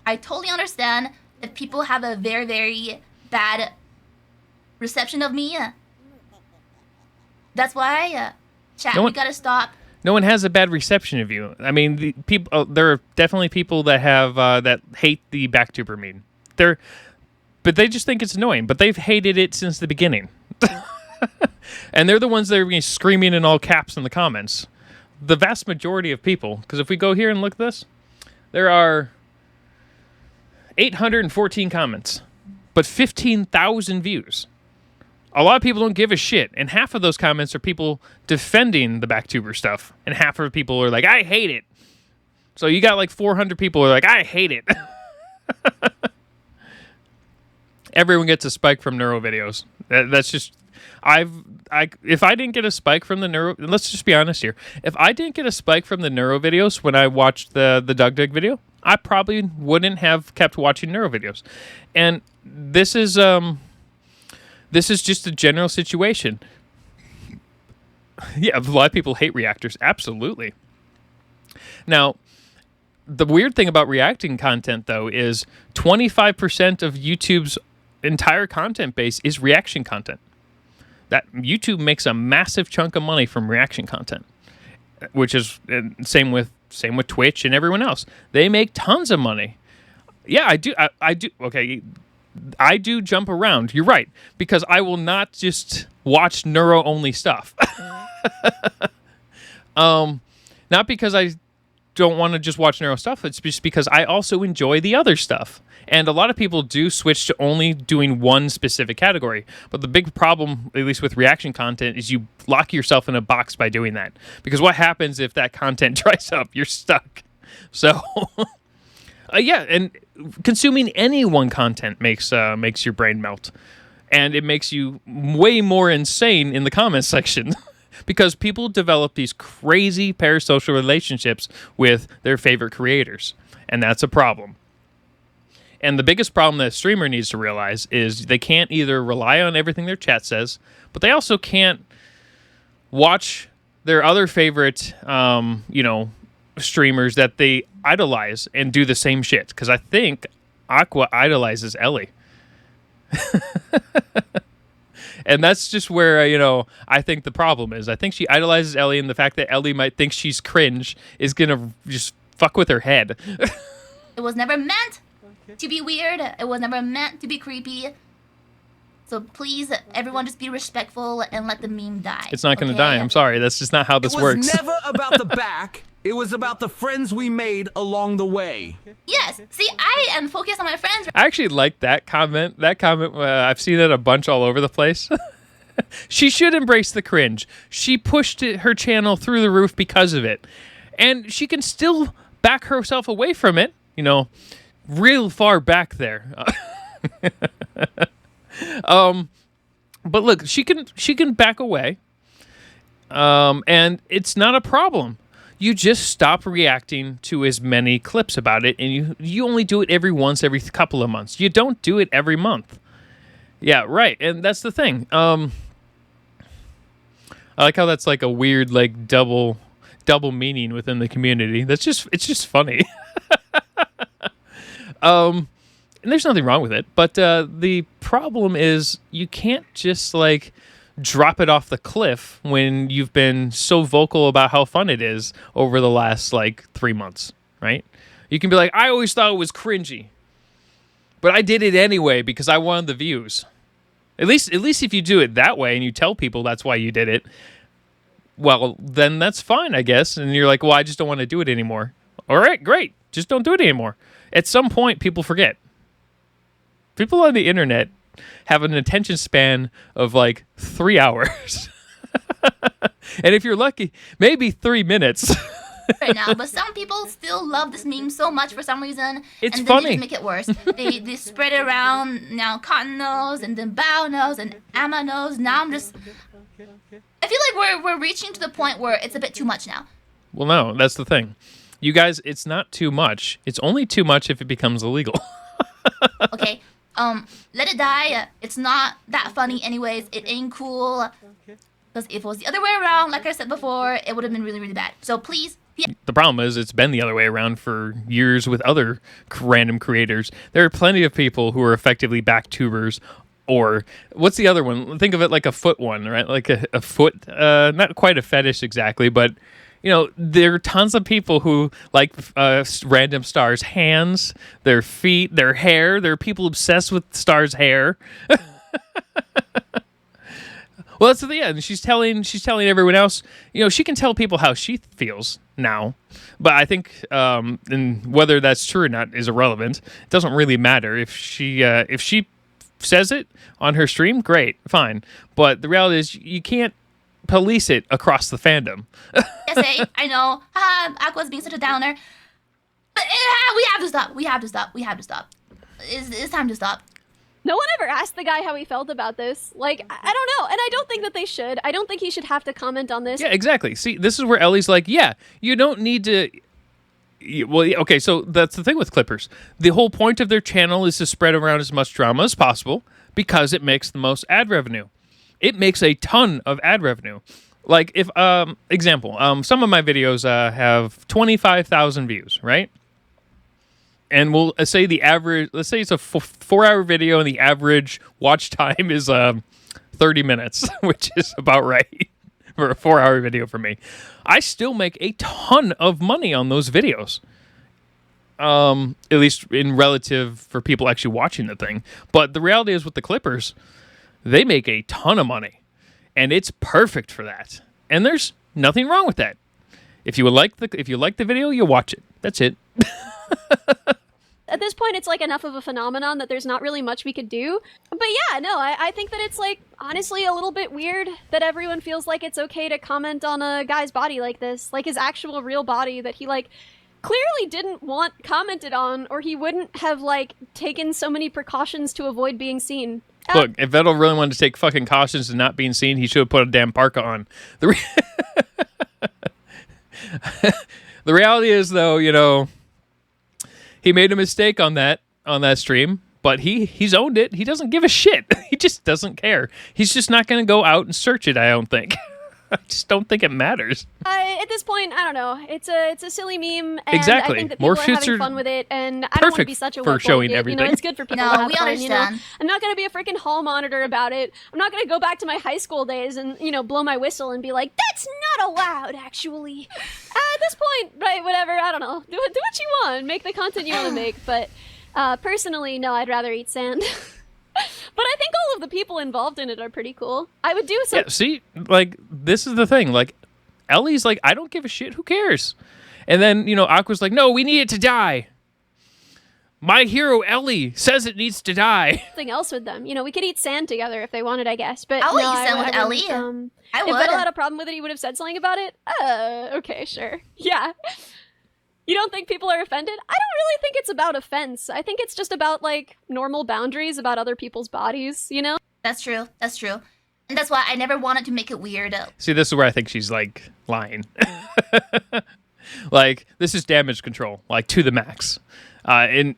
I totally understand if people have a very, very bad reception of me. That's why, chat, we gotta stop. No one has a bad reception of you. I mean, the people. There are definitely people that have that hate the Backtuber meme. But they just think it's annoying. But they've hated it since the beginning. And they're the ones that are screaming in all caps in the comments. The vast majority of people, because if we go here and look at this, there are 814 comments, but 15,000 views. A lot of people don't give a shit, and half of those comments are people defending the Backtuber stuff, and half of the people are like, I hate it. So you got like 400 people who are like, I hate it. Everyone gets a spike from neuro videos. That's just... if I didn't get a spike from the neuro, let's just be honest here. If I didn't get a spike from the neuro videos when I watched the Doug video, I probably wouldn't have kept watching neuro videos. And this is just a general situation. Yeah, a lot of people hate reactors. Absolutely. Now, the weird thing about reacting content, though, is 25% of YouTube's entire content base is reaction content. That YouTube makes a massive chunk of money from reaction content, which is same with Twitch and everyone else. They make tons of money. Yeah, I do. I do. Okay, I do jump around. You're right, because I will not just watch neuro only stuff. Not because I don't want to just watch neuro stuff. It's just because I also enjoy the other stuff. And a lot of people do switch to only doing one specific category. But the big problem, at least with reaction content, is you lock yourself in a box by doing that. Because what happens if that content dries up? You're stuck. So, yeah, and consuming any one content makes your brain melt. And it makes you way more insane in the comments section. Because people develop these crazy parasocial relationships with their favorite creators. And that's a problem. And the biggest problem that a streamer needs to realize is they can't either rely on everything their chat says, but they also can't watch their other favorite, streamers that they idolize and do the same shit. Because I think Aqua idolizes Ellie. And that's just where, I think the problem is. I think she idolizes Ellie, and the fact that Ellie might think she's cringe is going to just fuck with her head. It was never meant to be weird. It was never meant to be creepy. So please, everyone just be respectful and let the meme die. It's not going to die. I'm sorry. That's just not how this works. It was never about the back. It was about the friends we made along the way. Yes. See, I am focused on my friends. I actually like that comment. That comment, I've seen it a bunch all over the place. She should embrace the cringe. She pushed her channel through the roof because of it. And she can still back herself away from it, you know, real far back there. But look, she can back away. And it's not a problem. You just stop reacting to as many clips about it, and you only do it every couple of months. You don't do it every month. Yeah, right. And that's the thing. I like how that's like a weird, like double meaning within the community. It's just funny. And there's nothing wrong with it, but the problem is you can't just like drop it off the cliff when you've been so vocal about how fun it is over the last like 3 months, right? You can be like, I always thought it was cringy, but I did it anyway because I wanted the views. At least if you do it that way and you tell people that's why you did it, well, then that's fine, I guess. And you're like, well, I just don't want to do it anymore. All right, great. Just don't do it anymore. At some point, people forget. People on the internet have an attention span of like 3 hours. And if you're lucky, maybe 3 minutes. Right now, but some people still love this meme so much for some reason. It's and funny. Then they just make it worse. They spread it around, now Cotton knows, and then Bao knows, and Amma knows. Now I feel like we're reaching to the point where it's a bit too much now. Well, no, that's the thing. You guys, it's not too much. It's only too much if it becomes illegal. Okay, let it die. It's not that funny anyways. It ain't cool. Because if it was the other way around, like I said before, it would have been really, really bad. So please. The problem is it's been the other way around for years with other random creators. There are plenty of people who are effectively backtubers, or what's the other one? Think of it like a foot one, right? Like a foot, not quite a fetish exactly, but you know, there are tons of people who like random stars' hands, their feet, their hair. There are people obsessed with stars' hair. Well, that's the end. She's telling everyone else. You know, she can tell people how she feels now, but I think, and whether that's true or not is irrelevant. It doesn't really matter if she says it on her stream. Great, fine. But the reality is, you can't police it across the fandom. Yes, I know. Aqua's being such a downer. But we have to stop. We have to stop. We have to stop. It's time to stop. No one ever asked the guy how he felt about this. Like, I don't know. And I don't think that they should. I don't think he should have to comment on this. Yeah, exactly. See, this is where Ellie's like, yeah, you don't need to... Well, okay, so that's the thing with Clippers. The whole point of their channel is to spread around as much drama as possible because it makes the most ad revenue. It makes a ton of ad revenue. Like, if, example, some of my videos have 25,000 views, right? And we'll say the average, let's say it's a 4-hour video and the average watch time is 30 minutes, which is about right for a 4-hour video for me. I still make a ton of money on those videos. At least in relative for people actually watching the thing. But the reality is with the Clippers, they make a ton of money. And it's perfect for that. And there's nothing wrong with that. If you like the video, you watch it. That's it. At this point, it's like enough of a phenomenon that there's not really much we could do. But yeah, no, I think that it's like, honestly, a little bit weird that everyone feels like it's okay to comment on a guy's body like this. Like his actual real body that he like clearly didn't want commented on, or he wouldn't have like taken so many precautions to avoid being seen. Look, if Vettel really wanted to take fucking cautions to not being seen, he should have put a damn parka on. The reality is, though, you know, he made a mistake on that stream, but he's owned it. He doesn't give a shit. He just doesn't care. He's just not going to go out and search it, I don't think. I just don't think it matters. At this point, I don't know. It's a silly meme, and exactly. I think that More people are shits having are fun with it, and I don't want to be such a for wet showing blanket. everything. You know, it's good for people No, to have we fun. understand. You know? I'm not going to be a freaking hall monitor about it. I'm not going to go back to my high school days and, you know, blow my whistle and be like, that's not allowed, actually. At this point, right, whatever, I don't know. Do what you want. Make the content you want to make, but personally, no, I'd rather eat sand. But I think all of the people involved in it are pretty cool. I would do some... Yeah, see, like, this is the thing. Like, Ellie's like, I don't give a shit. Who cares? And then, Aqua's like, no, we need it to die. My hero, Ellie, says it needs to die. Something else with them. We could eat sand together if they wanted, I guess. But I'll no, eat sand with wouldn't, Ellie. I If would. Vettel had a problem with it, he would have said something about it. Okay, sure. Yeah. You don't think people are offended? I don't really think it's about offense. I think it's just about, like, normal boundaries about other people's bodies, That's true. That's true. And that's why I never wanted to make it weird. See, this is where I think she's, like, lying. Like, this is damage control, like, to the max. And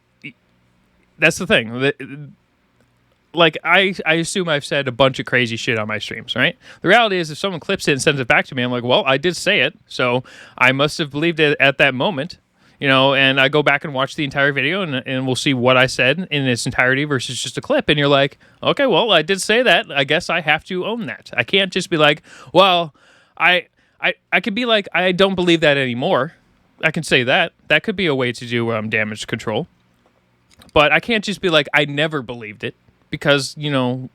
that's the thing. Like, I assume I've said a bunch of crazy shit on my streams, right? The reality is, if someone clips it and sends it back to me, I'm like, well, I did say it, so I must have believed it at that moment, and I go back and watch the entire video, and we'll see what I said in its entirety versus just a clip, and you're like, okay, well, I did say that. I guess I have to own that. I can't just be like, well, I could be like, I don't believe that anymore. I can say that. That could be a way to do damage control. But I can't just be like, I never believed it. Because,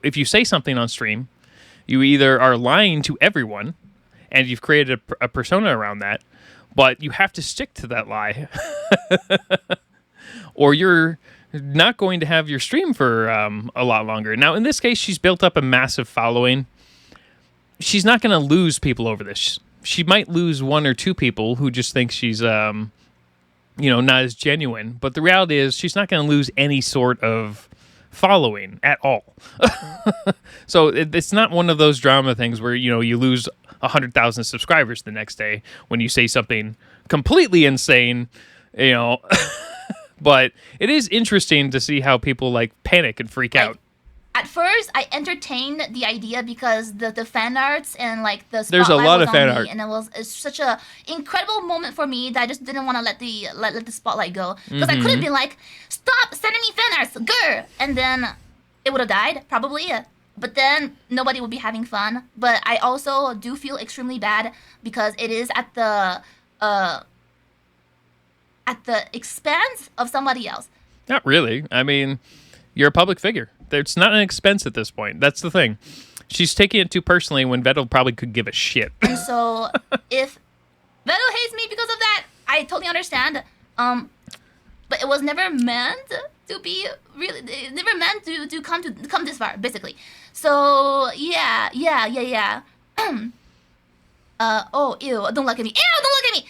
if you say something on stream, you either are lying to everyone and you've created a persona around that, but you have to stick to that lie. Or you're not going to have your stream for a lot longer. Now, in this case, she's built up a massive following. She's not going to lose people over this. She might lose one or two people who just think she's, not as genuine. But the reality is she's not going to lose any sort of following at all. So it's not one of those drama things where you lose 100,000 subscribers the next day when you say something completely insane, but it is interesting to see how people like panic and freak out. At first, I entertained the idea because the fan arts and like the spotlight There's a lot was of fan on me, art, and it's such a incredible moment for me that I just didn't want to let the spotlight go because I could have been like, stop sending me fan arts, grr, and then it would have died probably. But then nobody would be having fun. But I also do feel extremely bad because it is at the expense of somebody else. Not really. I mean, you're a public figure. It's not an expense at this point. That's the thing. She's taking it too personally when Vettel probably could give a shit. And so if Vettel hates me because of that, I totally understand. But it was never meant to be really, never meant to come this far, basically. So yeah. Oh, ew, don't look at me. Ew, don't look at me.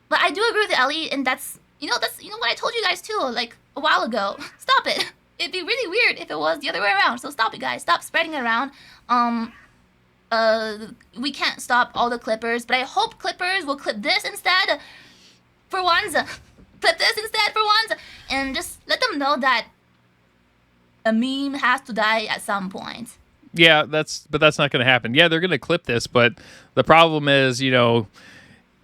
But I do agree with Ellie, and that's what I told you guys too, like a while ago. Stop it. It'd be really weird if it was the other way around. So stop it, guys. Stop spreading it around. We can't stop all the clippers, but I hope clippers will clip this instead. For once, clip this instead for once, and just let them know that a meme has to die at some point. Yeah, but that's not going to happen. Yeah, they're going to clip this, but the problem is,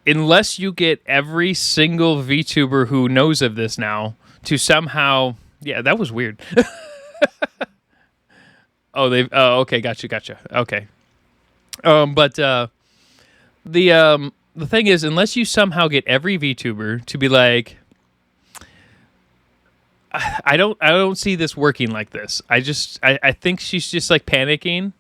unless you get every single VTuber who knows of this now to somehow. Yeah, that was weird. Oh, okay, gotcha. Okay. But the thing is, unless you somehow get every VTuber to be like, I don't see this working like this. I think she's just like panicking,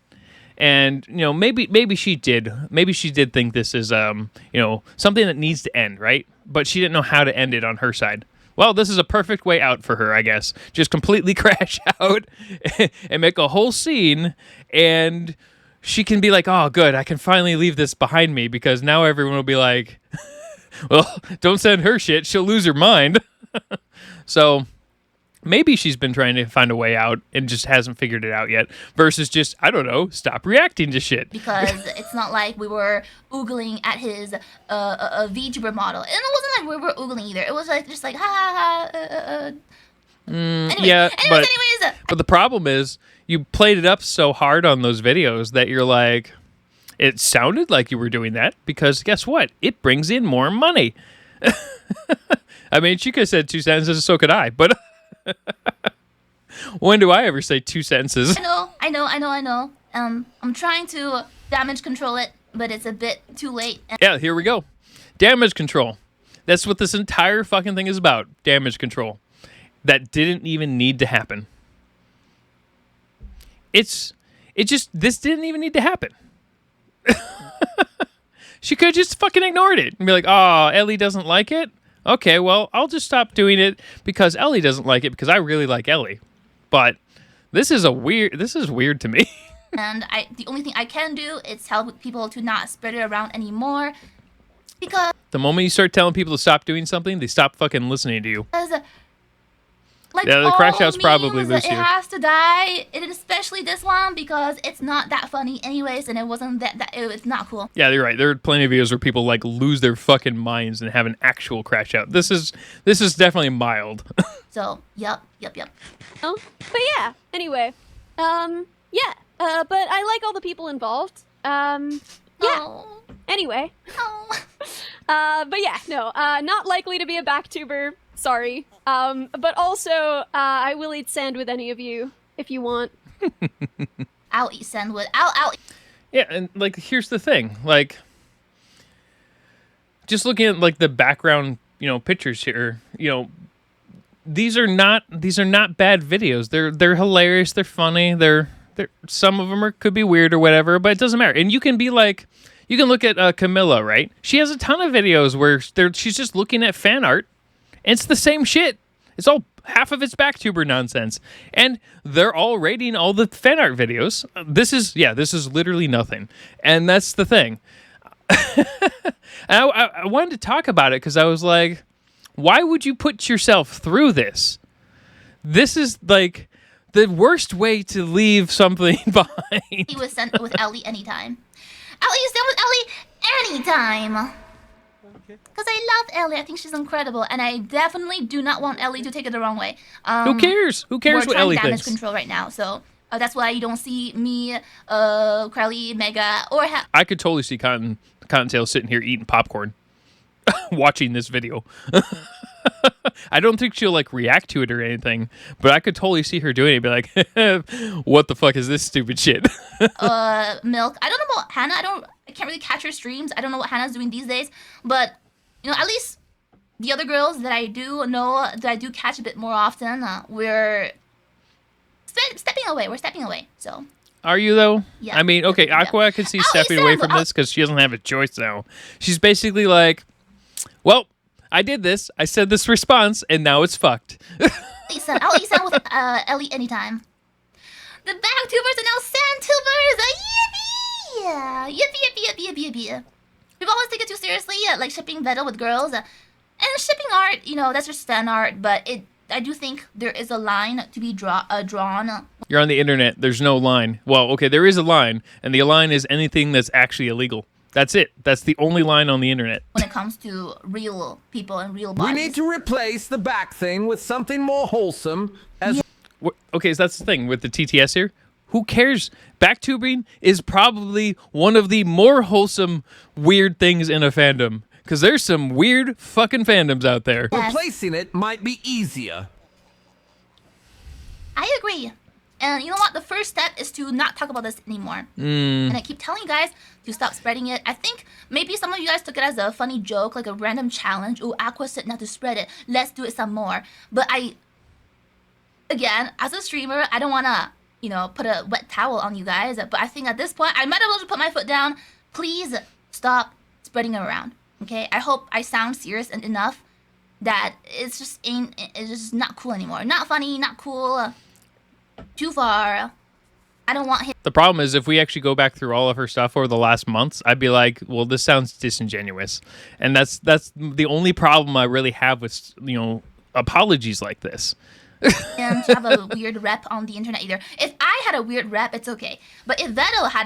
and maybe she did think this is something that needs to end, right? But she didn't know how to end it on her side. Well, this is a perfect way out for her, I guess. Just completely crash out and make a whole scene, and she can be like, oh, good, I can finally leave this behind me, because now everyone will be like, well, don't send her shit, she'll lose her mind. So maybe she's been trying to find a way out and just hasn't figured it out yet, versus just, I don't know, stop reacting to shit. Because it's not like we were oogling at his VTuber model. And it wasn't like we were oogling either. It was like just like, ha ha ha. Anyway, yeah, anyways. But the problem is, you played it up so hard on those videos that you're like, it sounded like you were doing that, because guess what? It brings in more money. I mean, she could have said 2 sentences, so could I, but... When do I ever say 2 sentences? I know. I'm trying to damage control it, but it's a bit too late. Yeah, here we go. Damage control. That's what this entire fucking thing is about. Damage control. That didn't even need to happen. This didn't even need to happen. She could have just fucking ignored it and be like, oh, Ellie doesn't like it? Okay, well, I'll just stop doing it because Ellie doesn't like it because I really like Ellie. But this is weird to me. And the only thing I can do is tell people to not spread it around anymore. Because The moment you start telling people to stop doing something, they stop fucking listening to you. like Yeah, the crash all outs probably memes, lose it you. has to die. It is especially this one because it's not that funny anyways, and it wasn't it's not cool. Yeah, you're right. There are plenty of videos where people like lose their fucking minds and have an actual crash out. This is definitely mild. So, yep. Oh, but yeah. Anyway, yeah. But I like all the people involved. Yeah. Oh. Anyway, Oh. but yeah, no. Not likely to be a backtuber. Sorry. But also, I will eat sand with any of you if you want. I'll eat sandwich. I'll Yeah, and like here's the thing. Like just looking at like the background, pictures here, these are not bad videos. They're hilarious, they're funny, they're some of them could be weird or whatever, but it doesn't matter. And you can be like, you can look at Camilla, right? She has a ton of videos where she's just looking at fan art, and it's the same shit. It's all half of it's backtuber nonsense, and they're all rating all the fan art videos. This is literally nothing, and that's the thing. I wanted to talk about it because I was like, why would you put yourself through this? This is like the worst way to leave something behind. eat with Ellie anytime. I'll eat sand with Ellie anytime. Because I love Ellie. I think she's incredible, and I definitely do not want Ellie to take it the wrong way. Who cares? Who cares what Ellie damage thinks? control right now, so that's why you don't see me, Crowley, Mega, or I could totally see Cottontail sitting here eating popcorn, watching this video. I don't think she'll like react to it or anything, but I could totally see her doing it. Be like, "What the fuck is this stupid shit?" Milk. I don't know about Hannah. I can't really catch her streams. I don't know what Hannah's doing these days, but at least the other girls that I do know that I do catch a bit more often, we're stepping away. We're stepping away. So. Are you though? Yeah. I mean, okay, Yeah. Aqua I could see I'll stepping eat away sand, from this because she doesn't have a choice now. She's basically like, "Well, I did this. I said this response, and now it's fucked." I'll eat sand with Ellie anytime. The backtubers are now sandtubers! Yippee! Yippee! We've always taken it too seriously, like shipping Vettel with girls. And shipping art, that's just fan art, but I do think there is a line to be drawn. You're on the internet. There's no line. Well, okay, there is a line, and the line is anything that's actually illegal. That's it. That's the only line on the internet. When it comes to real people and real We bodies. need to replace the back thing with something more wholesome. Okay, so that's the thing with the TTS here. Who cares? Backtubing is probably one of the more wholesome, weird things in a fandom. Because there's some weird fucking fandoms out there. Yes. Replacing it might be easier. I agree. And you know what? The first step is to not talk about this anymore. And I keep telling you guys to stop spreading it. I think maybe some of you guys took it as a funny joke, like a random challenge. Oh, Aqua said not to spread it. Let's do it some more. But again, as a streamer, I don't want to, put a wet towel on you guys. But I think at this point, I might as well just put my foot down. Please stop spreading it around. Okay? I hope I sound serious enough that it's just not cool anymore. Not funny, not cool. Too far. I don't want him. The problem is if we actually go back through all of her stuff over the last months, I'd be like, well, this sounds disingenuous. And that's the only problem I really have with, apologies like this. And to have a weird rep on the internet either. If I had a weird rep, it's okay. But if Vettel had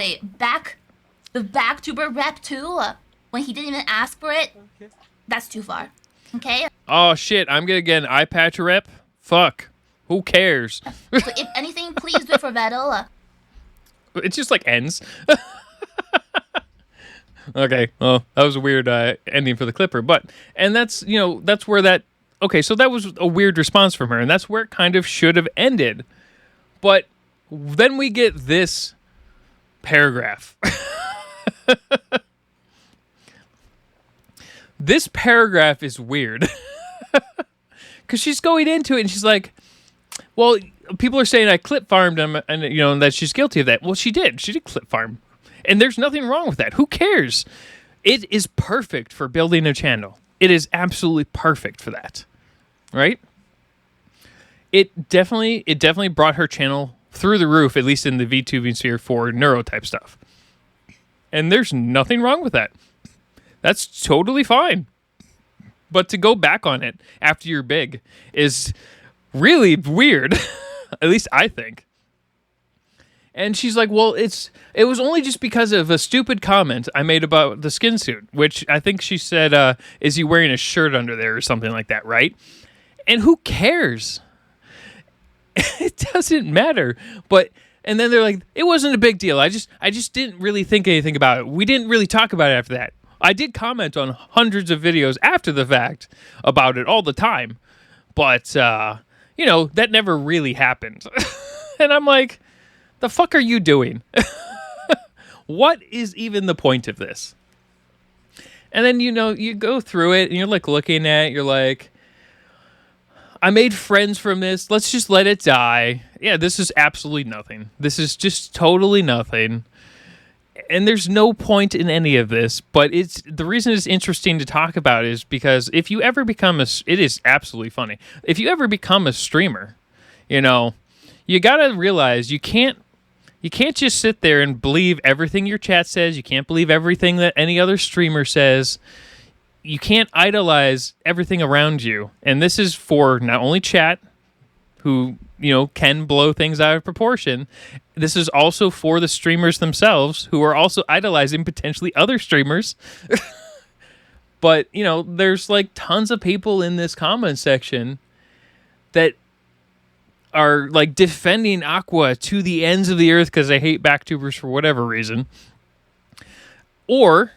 the backtuber rep too, when he didn't even ask for it, that's too far. Okay? Oh, shit, I'm going to get an eye patch rep? Fuck. Who cares? So if anything, please do it for Vettel. It just like ends. Okay, well, that was a weird ending for the Clipper, and that's where that. Okay, so that was a weird response from her, and that's where it kind of should have ended. But then we get this paragraph. This paragraph is weird because she's going into it and she's like, well, people are saying I clip farmed him and that she's guilty of that. Well, she did. She did clip farm. And there's nothing wrong with that. Who cares? It is perfect for building a channel. It is absolutely perfect for that, right? It definitely brought her channel through the roof, at least in the VTubing sphere for neurotype stuff. And there's nothing wrong with that. That's totally fine. But to go back on it after you're big is really weird. At least I think. And she's like, well, it was only just because of a stupid comment I made about the skin suit, which I think she said, is he wearing a shirt under there or something like that, right? And who cares? It doesn't matter. And then they're like, it wasn't a big deal. I just didn't really think anything about it. We didn't really talk about it after that. I did comment on hundreds of videos after the fact about it all the time. But, that never really happened. And I'm like, the fuck are you doing? What is even the point of this? And then, you go through it and you're like looking at it, you're like, I made friends from this. Let's just let it die. Yeah, this is absolutely nothing. This is just totally nothing. And there's no point in any of this, but the reason it's interesting to talk about is because if you ever become it is absolutely funny. If you ever become a streamer, you got to realize you can't just sit there and believe everything your chat says. You can't believe everything that any other streamer says. You can't idolize everything around you. And this is for not only chat, who, can blow things out of proportion. This is also for the streamers themselves, who are also idolizing potentially other streamers. But, there's like tons of people in this comment section that are like defending Aqua to the ends of the earth because they hate backtubers for whatever reason. Or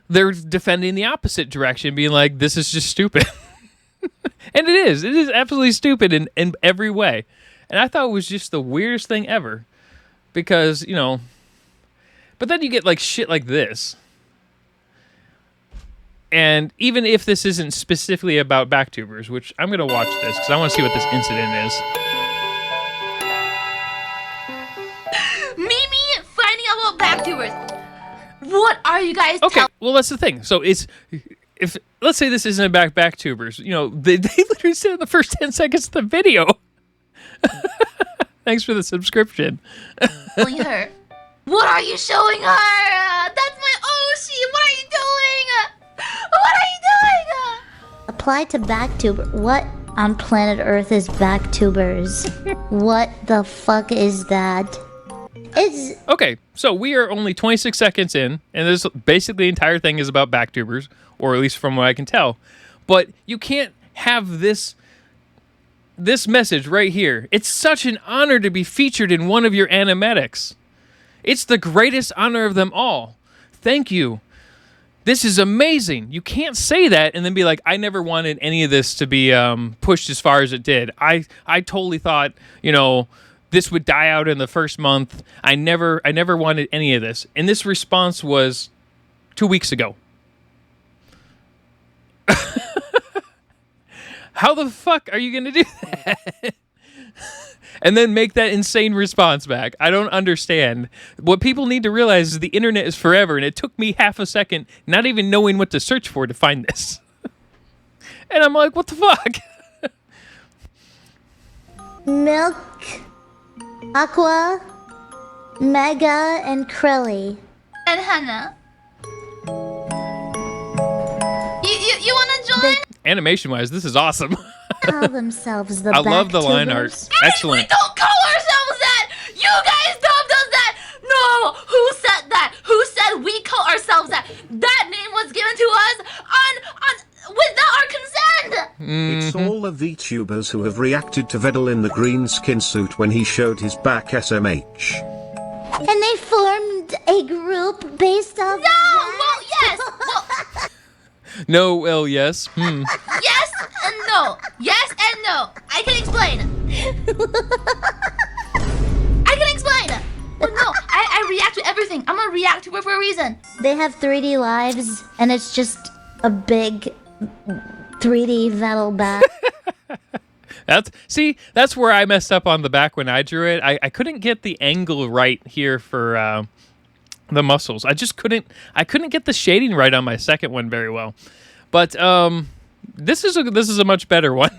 they're defending the opposite direction, being like, this is just stupid. And it is absolutely stupid in every way. And I thought it was just the weirdest thing ever because, but then you get like shit like this. And even if this isn't specifically about backtubers, which I'm going to watch this because I want to see what this incident is. Mimi finding out about backtubers. What are you guys Well, that's the thing. So if let's say this isn't about backtubers, they literally said in the first 10 seconds of the video. Thanks for the subscription. telling her? What are you showing her? That's my Oshi. What are you doing? What are you doing? Apply to Backtuber. What on planet Earth is Backtubers? What the fuck is that? It's Okay, so we are only 26 seconds in, and this basically the entire thing is about backtubers, or at least from what I can tell. But you can't have this message right here. It's such an honor to be featured in one of your animatics. It's the greatest honor of them all. Thank you. This is amazing. You can't say that and then be like, I never wanted any of this to be pushed as far as it did. I totally thought, this would die out in the first month. I never wanted any of this. And this response was 2 weeks ago. How the fuck are you going to do that? And then make that insane response back. I don't understand. What people need to realize is the internet is forever, and it took me half a second not even knowing what to search for to find this. And I'm like, what the fuck? Milk, Aqua, Mega, and Krilly. And Hannah. You want to join? Animation-wise, this is awesome. Call themselves the I love the line art. Backtubers. Excellent. We don't call ourselves that. You guys dubbed us that. No, who said that? Who said we call ourselves that? That name was given to us on without our consent. It's all the VTubers who have reacted to Vedal in the green skin suit when he showed his back SMH. And they formed a group based off Well, yes. Well, No, well, yes. yes and no. Yes and no. I can explain. But no, I react to everything. I'm a reactor for a reason. They have 3D lives, and it's just a big 3D Vettel back. That's where I messed up on the back when I drew it. I couldn't get the angle right here for the muscles. I couldn't get the shading right on my second one very well. But this is a much better one.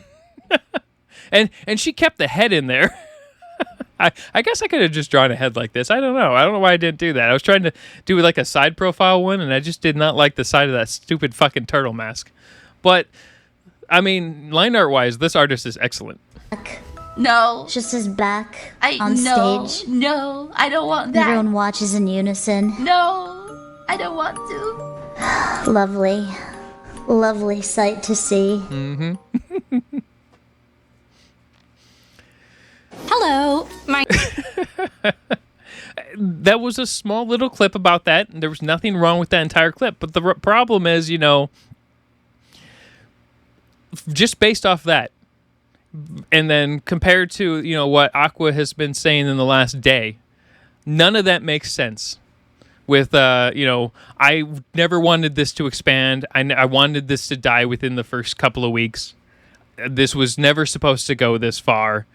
and she kept the head in there. I guess I could have just drawn a head like this. I don't know. I don't know why I didn't do that. I was trying to do like a side profile one, and I just did not like the side of that stupid fucking turtle mask. But I mean, line art wise, this artist is excellent. No. Just his back I on no, stage. No, I don't want that. Everyone watches in unison. No, I don't want to. Lovely. Lovely sight to see. Mm-hmm. Hello, my That was a small little clip about that. There was nothing wrong with that entire clip. But the problem is, you know, just based off that, and then compared to, you know, what Aqua has been saying in the last day, none of that makes sense. With, you know, I never wanted this to expand. I wanted this to die within the first couple of weeks. This was never supposed to go this far.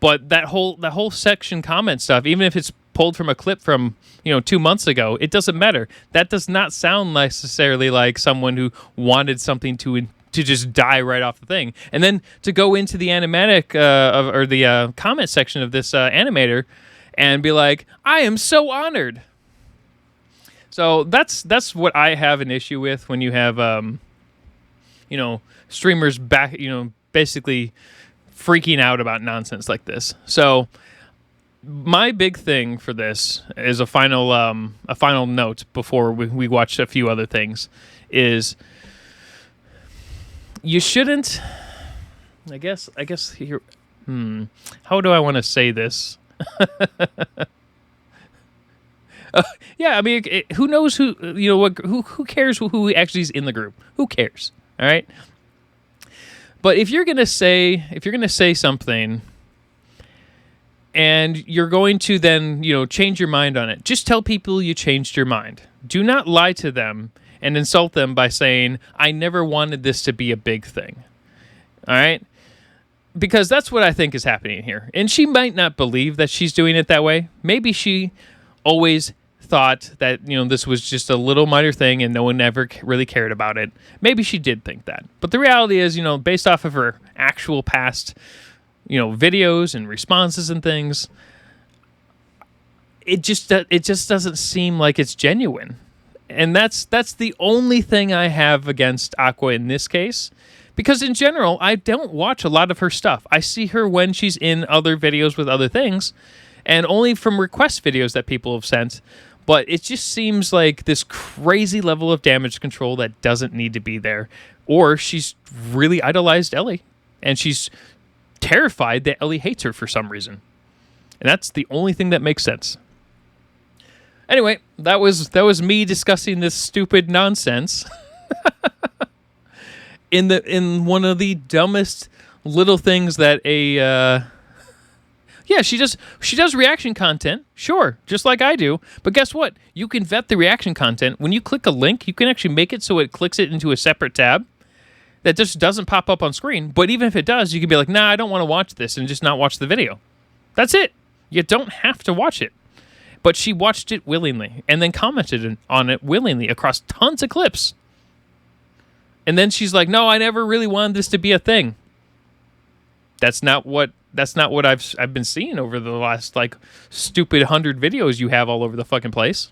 But that whole section comment stuff, even if it's pulled from a clip from, you know, 2 months ago, it doesn't matter. That does not sound necessarily like someone who wanted something to just die right off the thing. And then to go into the animatic or the comment section of this animator and be like, I am so honored. So that's what I have an issue with when you have, you know, streamers back, you know, basically freaking out about nonsense like this. So my big thing for this is a final note before we watch a few other things is you shouldn't. I guess here. How do I want to say this? Yeah, I mean, who knows who, you know, what, who cares who actually is in the group? Who cares? All right. But if you're gonna say something, and you're going to then, you know, change your mind on it, just tell people you changed your mind. Do not lie to them and insult them by saying, I never wanted this to be a big thing. All right? Because that's what I think is happening here. And she might not believe that she's doing it that way. Maybe she always thought that, you know, this was just a little minor thing and no one ever really cared about it. Maybe she did think that. But the reality is, you know, based off of her actual past, you know, videos and responses and things, it just doesn't seem like it's genuine. And that's the only thing I have against Aqua in this case. Because in general, I don't watch a lot of her stuff. I see her when she's in other videos with other things, and only from request videos that people have sent. But it just seems like this crazy level of damage control that doesn't need to be there. Or she's really idolized Ellie, and she's terrified that Ellie hates her for some reason. And that's the only thing that makes sense. Anyway, that was me discussing this stupid nonsense in one of the dumbest little things that she does reaction content, sure, just like I do. But guess what? You can vet the reaction content. When you click a link, you can actually make it so it clicks it into a separate tab that just doesn't pop up on screen. But even if it does, you can be like, nah, I don't want to watch this, and just not watch the video. That's it. You don't have to watch it. But she watched it willingly and then commented on it willingly across tons of clips. And then she's like, no, I never really wanted this to be a thing. That's not what I've been seeing over the last, like, stupid 100 videos you have all over the fucking place.